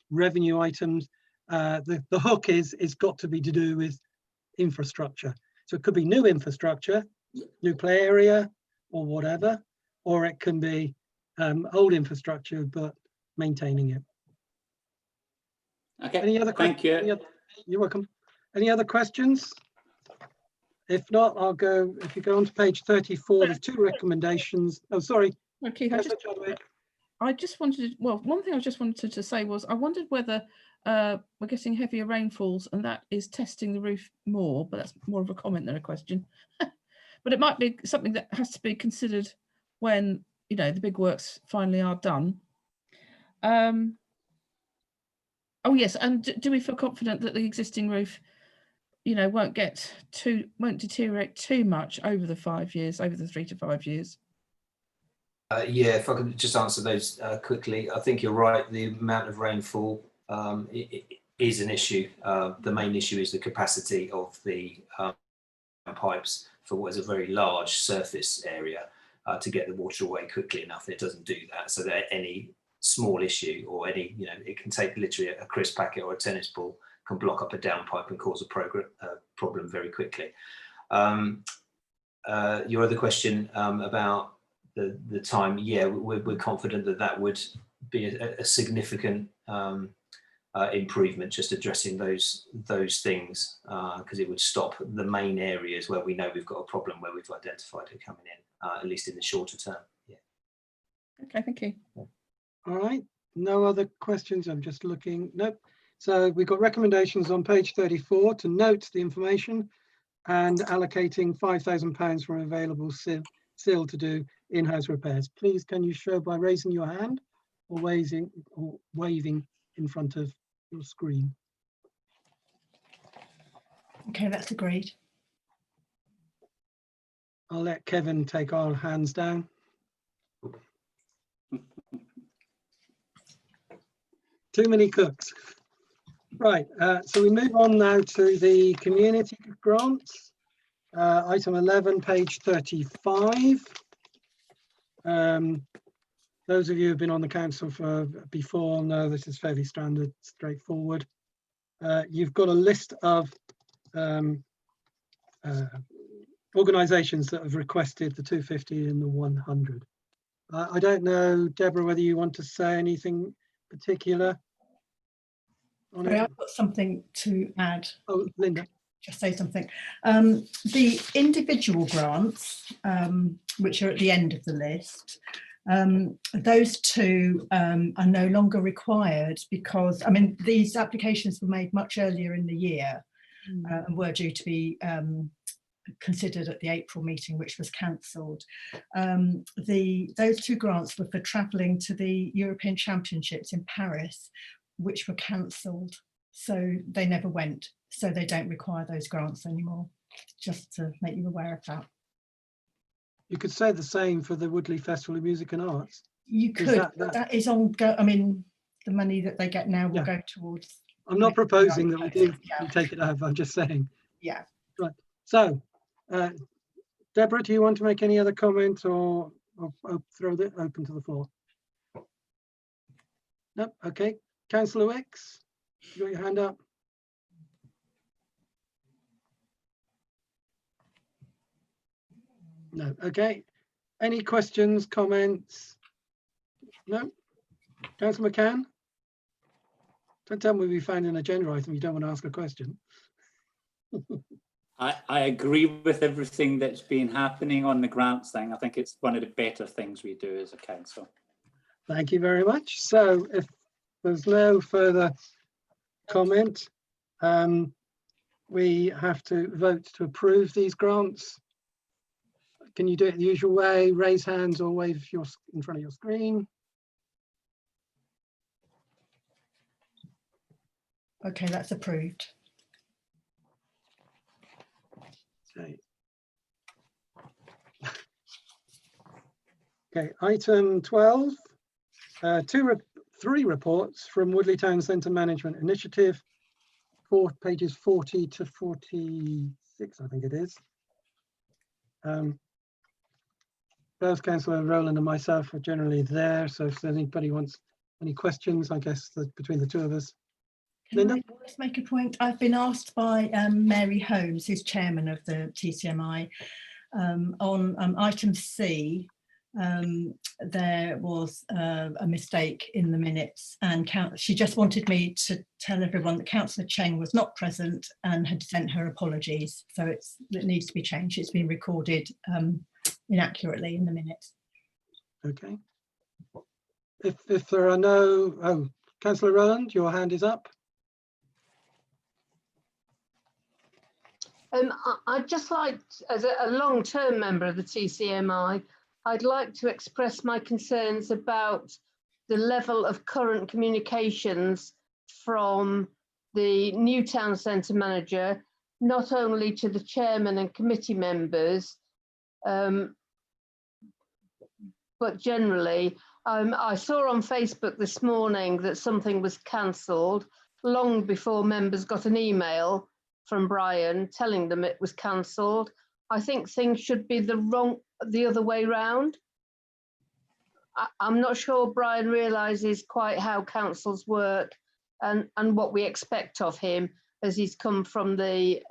revenue items. The hook is it's got to be to do with infrastructure, so it could be new infrastructure, new play area or whatever, or it can be old infrastructure but maintaining it. Okay. Any other Thank you. You're welcome. Any other questions? If not, I'll go. If you go on to page 34, there's 2 recommendations. Oh, sorry. Okay, Yes, I just wanted, well, one thing I just wanted to say was I wondered whether we're getting heavier rainfalls and that is testing the roof more, but that's more of a comment than a question. But it might be something that has to be considered when, you know, the big works finally are done. Oh yes, and do we feel confident that the existing roof, you know, won't deteriorate too much over the 5 years, over the 3 to 5 years? Yeah, if I could just answer those quickly. I think you're right. The amount of rainfall is an issue. The main issue is the capacity of the pipes for what is a very large surface area to get the water away quickly enough. It doesn't do that. So that any small issue or any, you know, it can take literally a crisp packet or a tennis ball can block up a downpipe and cause a problem very quickly. Your other question about the time, yeah, we're confident that that would be a significant improvement, just addressing those things, because it would stop the main areas where we know we've got a problem, where we've identified it coming in, at least in the shorter term. Yeah. Okay, thank you. Yeah. All right, no other questions. I'm just looking. Nope. So we've got recommendations on page 34 to note the information and allocating £5,000 from available SIL to do in-house repairs. Please, can you show by raising your hand or waving in front of your screen? Okay, that's agreed. I'll let Kevin take our hands down. Too many cooks. Right, so we move on now to the community grants. Item 11, page 35. Those of you who've been on the council for before know this is fairly standard, straightforward. You've got a list of organisations that have requested the 250 and the 100. I don't know, Deborah, whether you want to say anything particular on Sorry, it. I've got something to add. Oh, Linda. Just say something. The individual grants, which are at the end of the list, those two are no longer required because, I mean, these applications were made much earlier in the year and were due to be considered at the April meeting, which was cancelled. Those two grants were for travelling to the European Championships in Paris, which were cancelled. So they never went. So they don't require those grants anymore, just to make you aware of that. You could say the same for the Woodley Festival of Music and Arts. You could, but that is on, I mean, the money that they get now will go towards. I'm not proposing that we do take it over, I'm just saying. Yeah. Right, so Deborah, do you want to make any other comment or throw it open to the floor? No, okay. Councillor Wicks, you got your hand up? No, okay. Any questions, comments? No? Councillor McCann? Don't tell me we found an agenda item you don't want to ask a question. I agree with everything that's been happening on the grants thing. I think it's one of the better things we do as a council. Thank you very much. So if there's no further comment, we have to vote to approve these grants. Can you do it the usual way? Raise hands or wave in front of your screen. Okay, that's approved. Okay. Okay, item 12, three reports from Woodley Town Centre Management Initiative, pages 40 to 46, I think it is. Both Councillor Rowland and myself are generally there, so if anybody wants any questions, I guess between the two of us. Can I just make a point? I've been asked by Mary Holmes, who's chairman of the TCMI, on item C. There was a mistake in the minutes, and she just wanted me to tell everyone that Councillor Cheng was not present and had sent her apologies. So it needs to be changed. It's been recorded inaccurately in the minutes. Okay. If there are no, Councillor Rowland, your hand is up. I'd just like, as a long-term member of the TCMI, I'd like to express my concerns about the level of current communications from the new town centre manager, not only to the chairman and committee members, but generally. I saw on Facebook this morning that something was cancelled long before members got an email from Brian telling them it was cancelled. I think things should be the other way round. I'm not sure Brian realises quite how councils work and what we expect of him, as he's come from the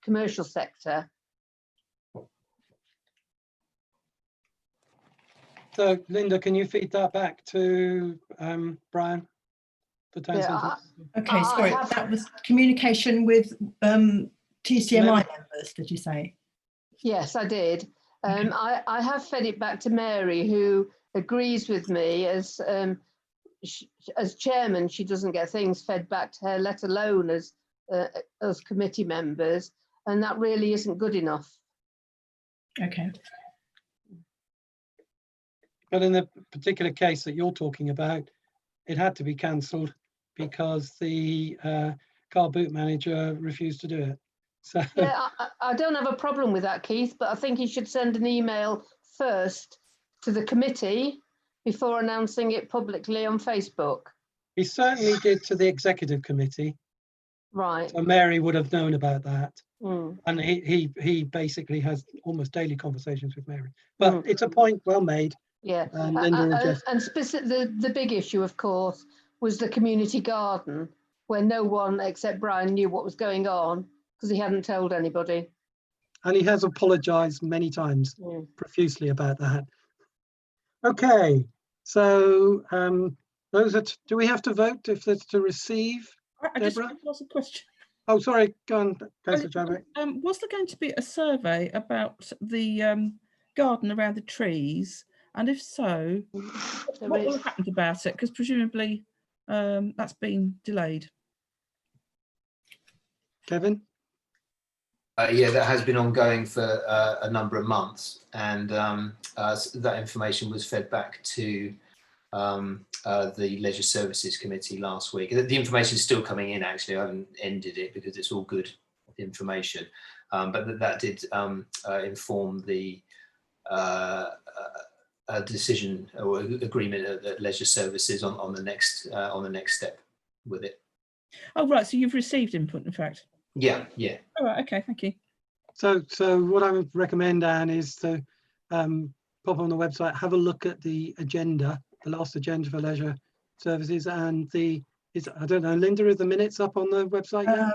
commercial sector. So Linda, can you feed that back to Brian? The town centre? Okay, sorry, that was communication with TCMI members, did you say? Yes, I did. I have fed it back to Mary, who agrees with me. As chairman, she doesn't get things fed back to her, let alone as committee members, and that really isn't good enough. Okay. But in the particular case that you're talking about, it had to be cancelled because the car boot manager refused to do it. So yeah, I don't have a problem with that, Keith, but I think he should send an email first to the committee before announcing it publicly on Facebook. He certainly did to the executive committee. Right. So Mary would have known about that. Mm. And he basically has almost daily conversations with Mary. But Mm. it's a point well made. Yeah. Linda will just, And the big issue, of course, was the community garden, where no one except Brian knew what was going on because he hadn't told anybody. and he has apologized many times Mm. profusely about that. Okay, so those are, do we have to vote if that's to receive? I just Deborah? want to ask a question. Oh, sorry, go on, Councillor Chadwick. Was there going to be a survey about the garden around the trees? And if so, There what will is. have happened about it? Because presumably that's been delayed. Kevin? Yeah, that has been ongoing for a number of months, and that information was fed back to the Leisure Services Committee last week. The information is still coming in, actually. I haven't ended it because it's all good information, but that did inform the decision or agreement at Leisure Services on the next step with it. Oh, right. So you've received input, in fact. Yeah, yeah. All right. Okay. Thank you. So what I would recommend, Anne, is to pop on the website, have a look at the agenda, the last agenda for Leisure Services, and I don't know, Linda, are the minutes up on the website yet?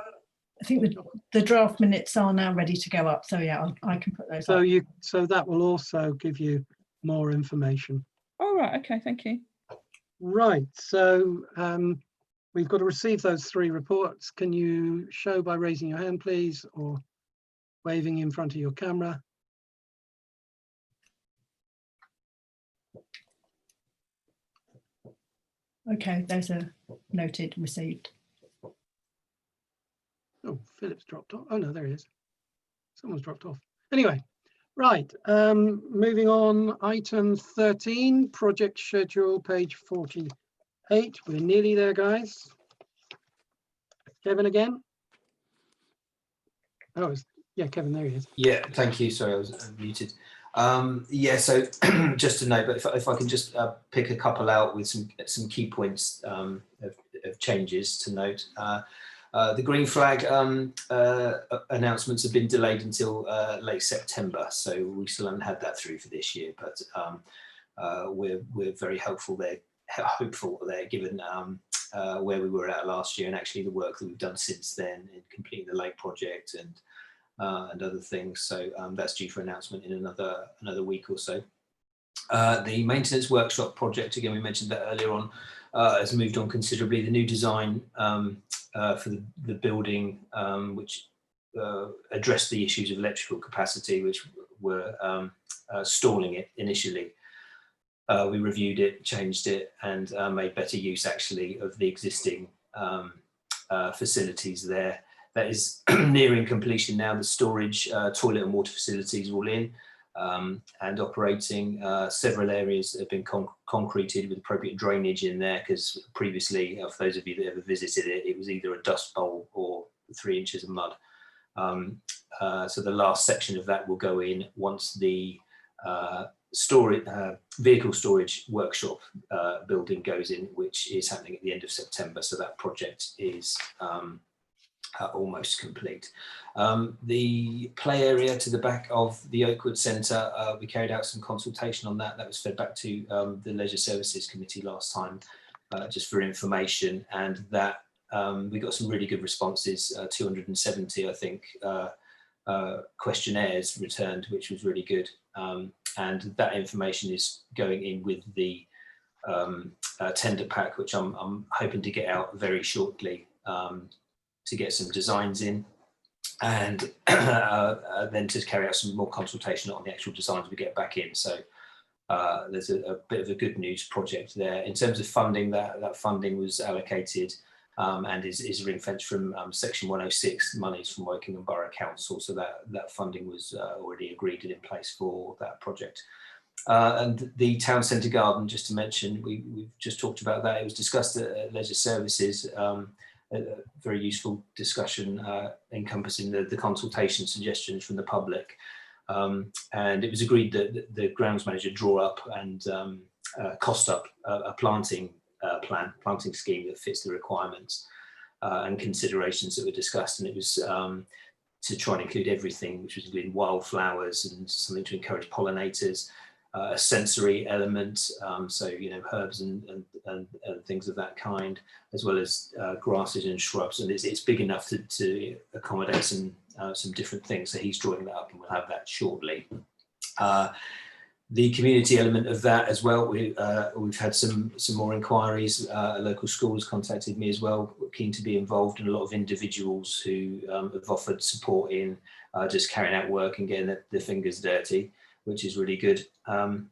I think the draft minutes are now ready to go up. So yeah, I can put those up. So that will also give you more information. All right. Okay. Thank you. Right. So we've got to receive those 3 reports. Can you show by raising your hand, please, or waving in front of your camera? Okay, those are noted, received. Oh, Philip's dropped off. Oh no, there he is. Someone's dropped off. Anyway, right. Moving on, item 13, project schedule, page 48. We're nearly there, guys. Kevin again. Oh, yeah, Kevin, there he is. Yeah, thank you. Sorry, I was muted. Yeah, so just to note, but if I can just pick a couple out with some key points of changes to note. The green flag announcements have been delayed until late September, so we still haven't had that through for this year. But we're very hopeful there, given where we were at last year, and actually the work that we've done since then in completing the lake project and other things. So that's due for announcement in another week or so. The maintenance workshop project, again, we mentioned that earlier on, has moved on considerably. The new design for the building, which addressed the issues of electrical capacity, which were stalling it initially. We reviewed it, changed it, and made better use actually of the existing facilities there. That is nearing completion now. The storage, toilet and water facilities are all in and operating. Several areas have been concreted with appropriate drainage in there, because previously, for those of you that ever visited it, it was either a dust bowl or 3 inches of mud. So the last section of that will go in once the vehicle storage workshop building goes in, which is happening at the end of September. So that project is almost complete. The play area to the back of the Oakwood Centre, we carried out some consultation on that. That was fed back to the Leisure Services Committee last time, just for information, and that we got some really good responses, 270, I think, questionnaires returned, which was really good. And that information is going in with the tender pack, which I'm hoping to get out very shortly, to get some designs in, and then to carry out some more consultation on the actual designs we get back in. So there's a bit of a good news project there. In terms of funding, that funding was allocated and is ring-fenced from Section 106 monies from Wokingham Borough Council. So that funding was already agreed and in place for that project. And the town centre garden, just to mention, we've just talked about that. It was discussed at Leisure Services, a very useful discussion encompassing the consultation suggestions from the public. And it was agreed that the grounds manager draw up and cost up a planting planting scheme that fits the requirements and considerations that were discussed. And it was to try and include everything, which was including wildflowers and something to encourage pollinators, a sensory element, so herbs and things of that kind, as well as grasses and shrubs. And it's big enough to accommodate some different things. So he's drawing that up, and we'll have that shortly. The community element of that as well, we've had some more inquiries. A local school has contacted me as well, keen to be involved, and a lot of individuals who have offered support in just carrying out work and getting their fingers dirty, which is really good. And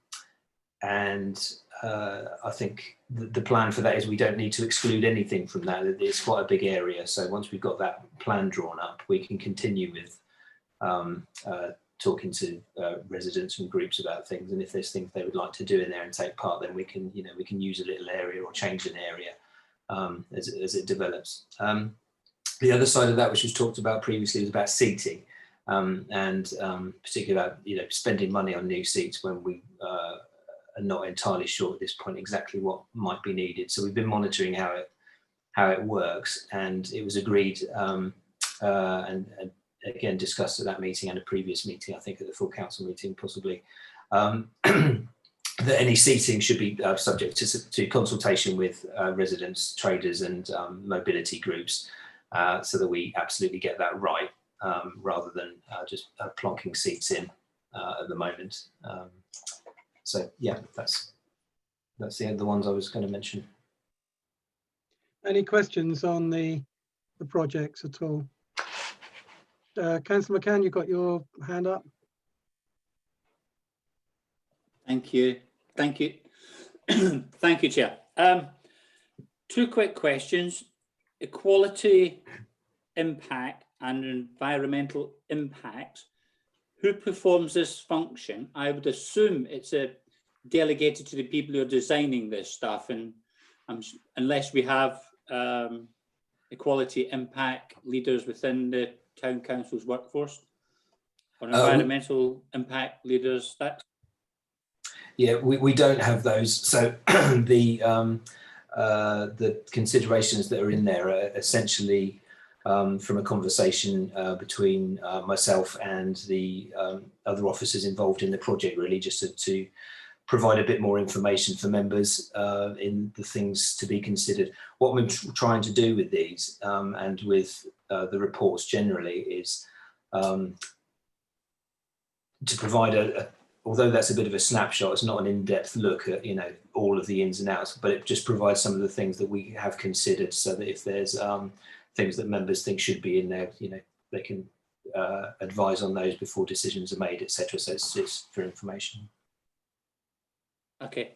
I think the plan for that is we don't need to exclude anything from that. It's quite a big area. So once we've got that plan drawn up, we can continue with talking to residents and groups about things. And if there's things they would like to do in there and take part, then we can use a little area or change an area as it develops. The other side of that, which was talked about previously, was about seating. And particularly about spending money on new seats when we are not entirely sure at this point exactly what might be needed. So we've been monitoring how it works, and it was agreed and again discussed at that meeting and a previous meeting, I think at the full council meeting possibly, that any seating should be subject to consultation with residents, traders and mobility groups, so that we absolutely get that right. Rather than just plonking seats in at the moment. So yeah, that's the ones I was going to mention. Any questions on the projects at all? Councillor McCann, you've got your hand up. Thank you. Thank you, Chair. Two quick questions. Equality, impact and environmental impact. Who performs this function? I would assume it's delegated to the people who are designing this stuff, and unless we have equality impact leaders within the town council's workforce, or environmental impact leaders. Yeah, we don't have those. So the considerations that are in there are essentially from a conversation between myself and the other officers involved in the project, really, just to provide a bit more information for members in the things to be considered. What we're trying to do with these and with the reports generally is to provide although that's a bit of a snapshot, it's not an in-depth look at all of the ins and outs, but it just provides some of the things that we have considered, so that if there's things that members think should be in there, they can advise on those before decisions are made, etc. So it's for information. Okay,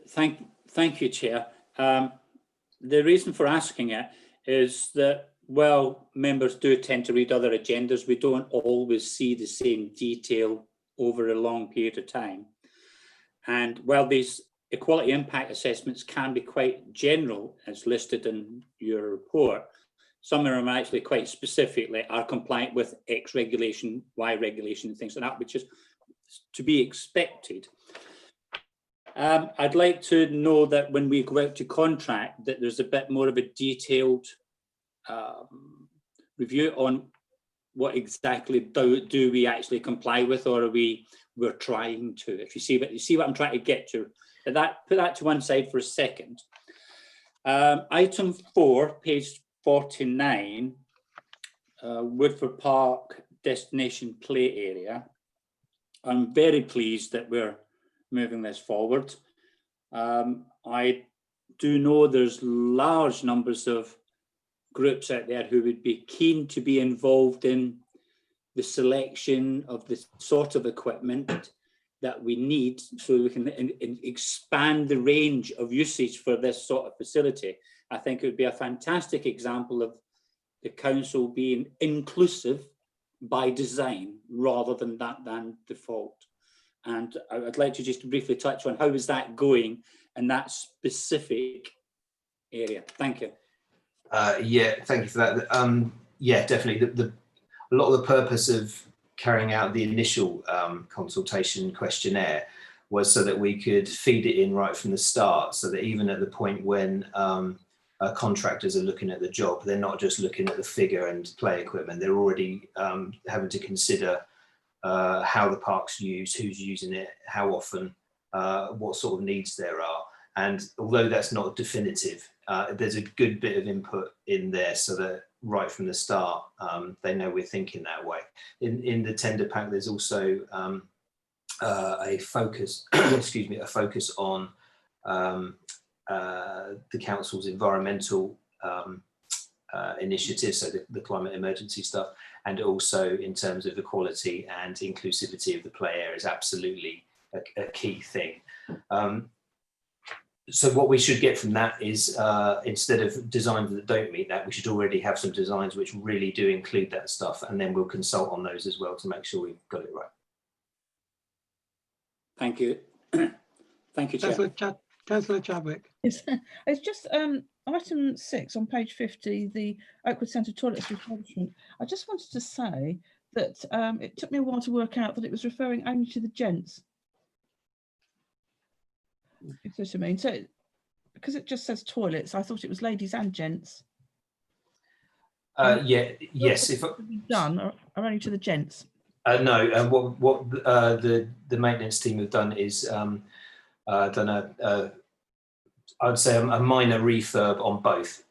thank you, Chair. The reason for asking it is that, well, members do tend to read other agendas. We don't always see the same detail over a long period of time. And while these equality impact assessments can be quite general, as listed in your report, some of them are actually quite specific, like are compliant with X regulation, Y regulation, and things like that, which is to be expected. I'd like to know that when we go out to contract, that there's a bit more of a detailed review on what exactly do we actually comply with, or are we're trying to. If you see what I'm trying to get to, put that to one side for a second. Item 4, page 49, Woodford Park destination play area. I'm very pleased that we're moving this forward. I do know there's large numbers of groups out there who would be keen to be involved in the selection of the sort of equipment that we need, so we can expand the range of usage for this sort of facility. I think it would be a fantastic example of the council being inclusive by design rather than default. And I'd like to just briefly touch on how is that going in that specific area. Thank you. Yeah, thank you for that. Yeah, definitely. A lot of the purpose of carrying out the initial consultation questionnaire was so that we could feed it in right from the start, so that even at the point when contractors are looking at the job, they're not just looking at the figure and play equipment, they're already having to consider how the park's used, who's using it, how often, what sort of needs there are. And although that's not definitive, there's a good bit of input in there so that right from the start, they know we're thinking that way. In the tender pack, there's also a focus, excuse me, a focus on the council's environmental initiatives, so the climate emergency stuff, and also in terms of equality and inclusivity of the play area is absolutely a key thing. So what we should get from that is instead of designs that don't meet that, we should already have some designs which really do include that stuff, and then we'll consult on those as well to make sure we've got it right. Thank you. Thank you, Chair. Councillor Chadwick. It's just item 6 on page 50, the Oakwood Centre toilets refurbishment. I just wanted to say that it took me a while to work out that it was referring only to the gents. You see what I mean? So because it just says toilets, I thought it was ladies and gents. Yeah, yes. If done are only to the gents. No, what the maintenance team have done is done I'd say a minor refurb on both.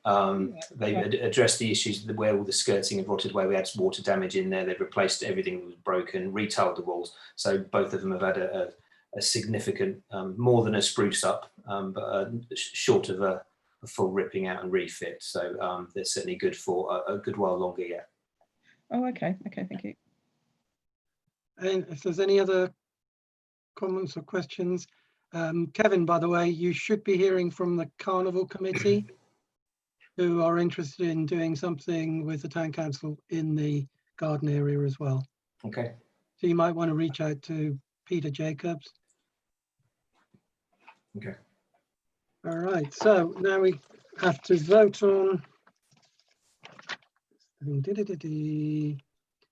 They've addressed the issues where all the skirting had rotted away. We had some water damage in there. They've replaced everything that was broken, retiled the walls. So both of them have had a significant, more than a spruce up, but short of a full ripping out and refit. So they're certainly good for a good while longer yet. Oh, okay. Okay, thank you. And if there's any other comments or questions, Kevin, by the way, you should be hearing from the Carnival Committee who are interested in doing something with the Town Council in the garden area as well. Okay. So you might want to reach out to Peter Jacobs. Okay. All right, so now we have to vote on.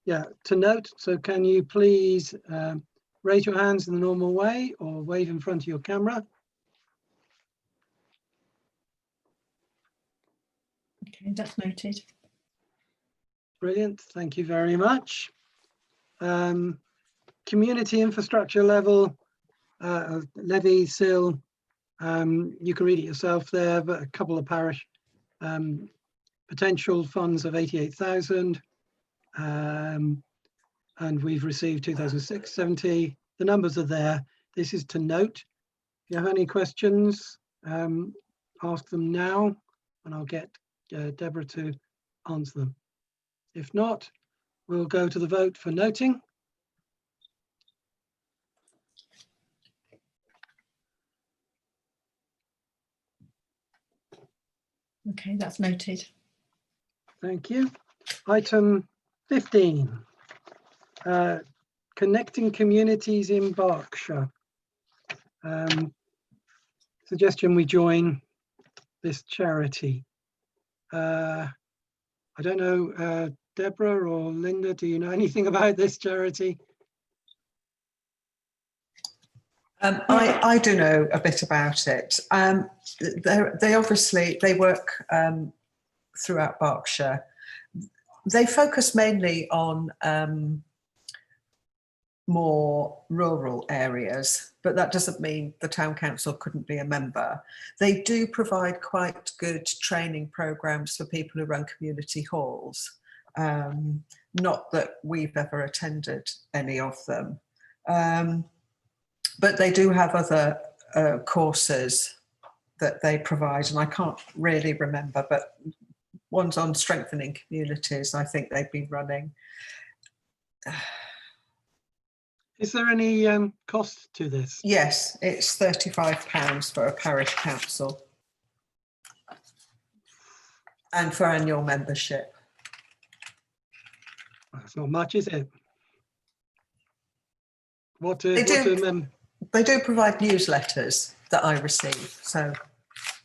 Yeah, to note, so can you please raise your hands in the normal way or wave in front of your camera? Okay, that's noted. Brilliant, thank you very much. Community infrastructure level, levy, SIL, you can read it yourself there, but a couple of parish potential funds of 88,000. And we've received 2,670. The numbers are there. This is to note. If you have any questions, ask them now, and I'll get Deborah to answer them. If not, we'll go to the vote for noting. Okay, that's noted. Thank you. Item 15. Connecting communities in Berkshire. Suggestion we join this charity. I don't know, Deborah or Linda, do you know anything about this charity? I do know a bit about it. They obviously work throughout Berkshire. They focus mainly on more rural areas, but that doesn't mean the town council couldn't be a member. They do provide quite good training programs for people who run community halls. Not that we've ever attended any of them, but they do have other courses that they provide, and I can't really remember, but one's on strengthening communities, I think they've been running. Is there any cost to this? Yes, it's £35 for a parish council and for annual membership. That's not much, is it? They do provide newsletters that I receive. So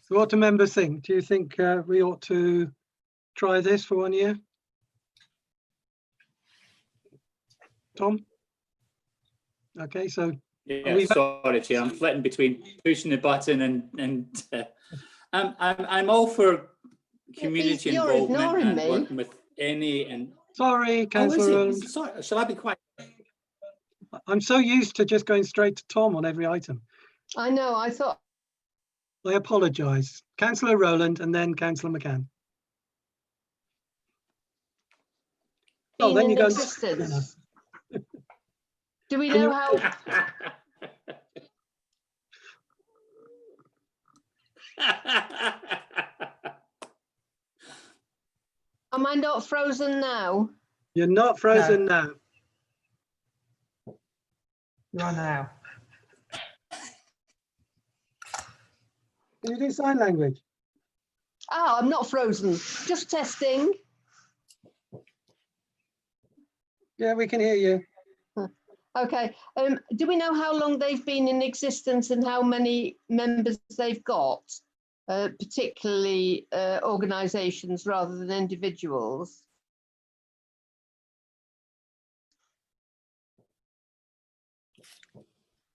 what do members think? Do you think we ought to try this for 1 year? Tom? Okay, so Yeah, We've- sorry, Chair. I'm flitting between pushing the button and I'm all for community You're involvement ignoring and me. working with any and. Sorry, Oh, is Councillor it? Rowland. Sorry, shall I be quiet? I'm so used to just going straight to Tom on every item. I know, I thought, I apologise. Councillor Rowland and then Councillor McCann. Oh, been then in you go. existence. Do we Can know you- how, am I not frozen now? You're not frozen now. You are now. Can you do sign language? Oh, I'm not frozen, just testing. Yeah, we can hear you. Okay, do we know how long they've been in existence and how many members they've got? Particularly organisations rather than individuals?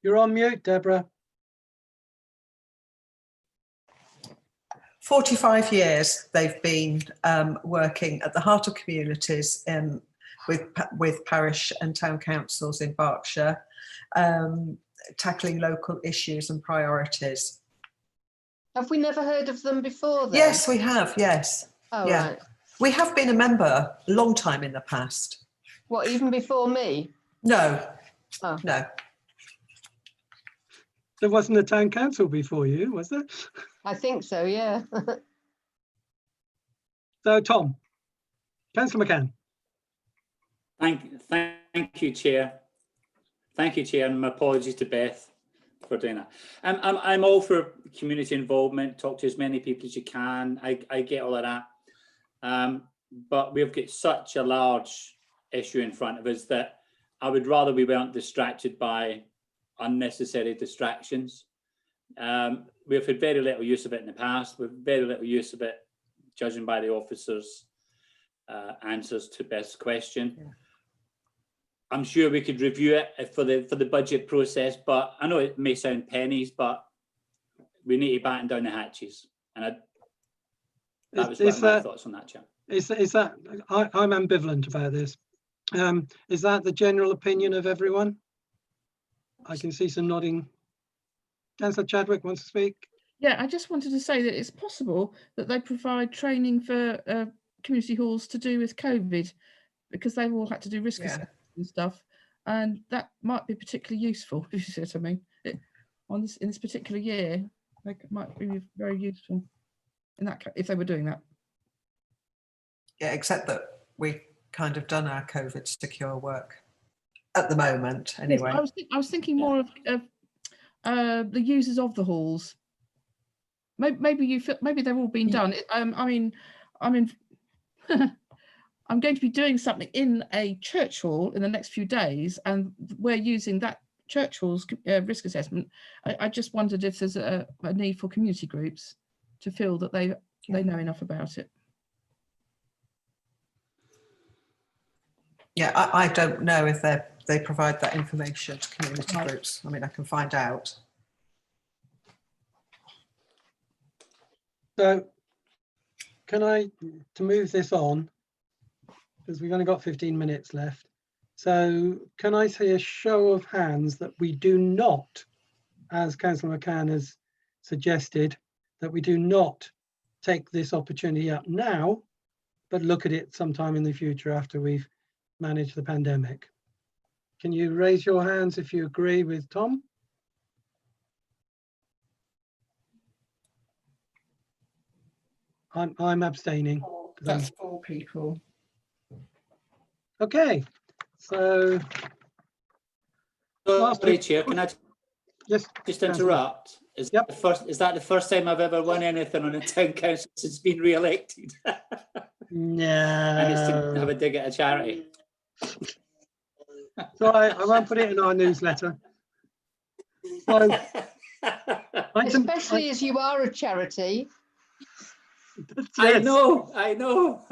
You're on mute, Deborah. 45 years they've been working at the heart of communities with parish and town councils in Berkshire, tackling local issues and priorities. Have we never heard of them before then? Yes, we have, yes. Oh, yeah. right. We have been a member a long time in the past. What, even before me? No, Oh. no. There wasn't a town council before you, was there? I think so, yeah. So, Tom, Councillor McCann. Thank you, Chair. Thank you, Chair, and my apologies to Beth for doing that. I'm all for community involvement. Talk to as many people as you can. I get all of that, but we've got such a large issue in front of us that I would rather we weren't distracted by unnecessary distractions. We've had very little use of it in the past. We've very little use of it, judging by the officers' answers to Beth's question. Yeah. I'm sure we could review it for the budget process, but I know it may sound pennies, but we need to batten down the hatches. And that was one of my thoughts on that, Chair. Is that I'm ambivalent about this. Is that the general opinion of everyone? I can see some nodding. Councillor Chadwick wants to speak. Yeah, I just wanted to say that it's possible that they provide training for community halls to do with COVID, because they've all had to do risk assessment and stuff, and that might be particularly useful, if you see what I mean. In this particular year, might be very useful in that if they were doing that. Yeah, except that we kind of done our COVID secure work at the moment, anyway. Yes, I was thinking more of the users of the halls. Maybe they've all been done. I mean, I'm going to be doing something in a church hall in the next few days, and we're using that church hall's risk assessment. I just wondered if there's a need for community groups to feel that they know enough about it. Yeah, I don't know if they provide that information to community groups. I mean, I can find out. So can I, to move this on, because we've only got 15 minutes left. So can I say a show of hands that we do not, as Councillor McCann has suggested, that we do not take this opportunity up now, but look at it sometime in the future after we've managed the pandemic? Can you raise your hands if you agree with Tom? I'm abstaining. That's 4 people. Okay, so last Sorry, week- Chair, can I yes, just Councillor. interrupt? Is that the first time I've ever won anything on a town council since being re-elected? And it's to have No. a dig at a charity. So I won't put it in our newsletter. So Especially as you are a charity. I know.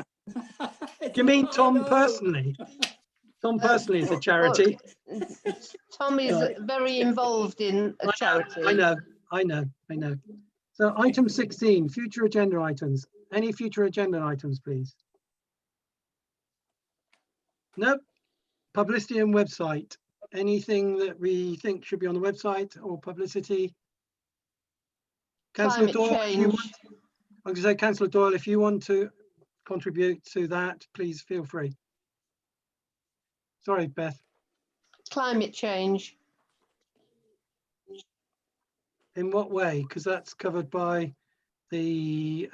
You mean Tom personally? Tom personally is a charity. Tom is Right. very involved in a charity. I know. So item 16, future agenda items. Any future agenda items, please? Nope. Publicity and website. Anything that we think should be on the website or publicity? Councillor Climate Doyle, if you want, change. I was going to say, Councillor Doyle, if you want to contribute to that, please feel free. Sorry, Beth. Climate change. In what way? Because that's covered by the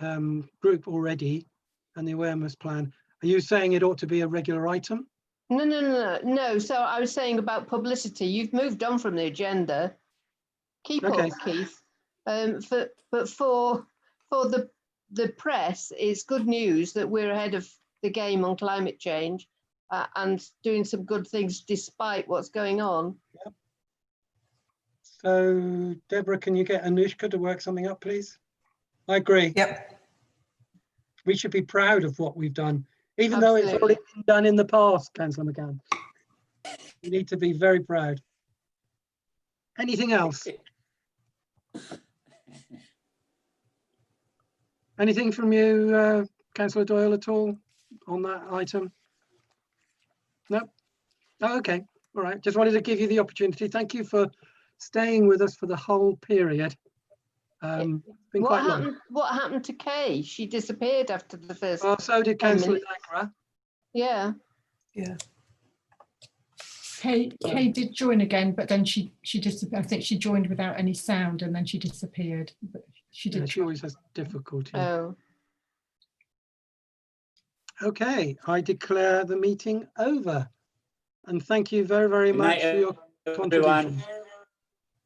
group already and the awareness plan. Are you saying it ought to be a regular item? No. So I was saying about publicity. You've moved on from the agenda. Keep Okay. up, Keith. But for the press, it's good news that we're ahead of the game on climate change and doing some good things despite what's going on. So, Deborah, can you get Anushka to work something up, please? I agree. Yep. We should be proud of what we've done, even though it's Absolutely. already been done in the past, Councillor McCann. We need to be very proud. Anything else? Anything from you, Councillor Doyle, at all on that item? No? Oh, okay. All right. Just wanted to give you the opportunity. Thank you for staying with us for the whole period. Been quite long. What happened to Kay? She disappeared after the first. Well, so did 10 Councillor minutes. Agra. Yeah. Yeah. Kay did join again, but then she disappeared. I think she joined without any sound and then she disappeared. But she Yeah, did. she always has difficulty. Oh. Okay, I declare the meeting over. And thank you very, very Good much night, for your everyone. contribution.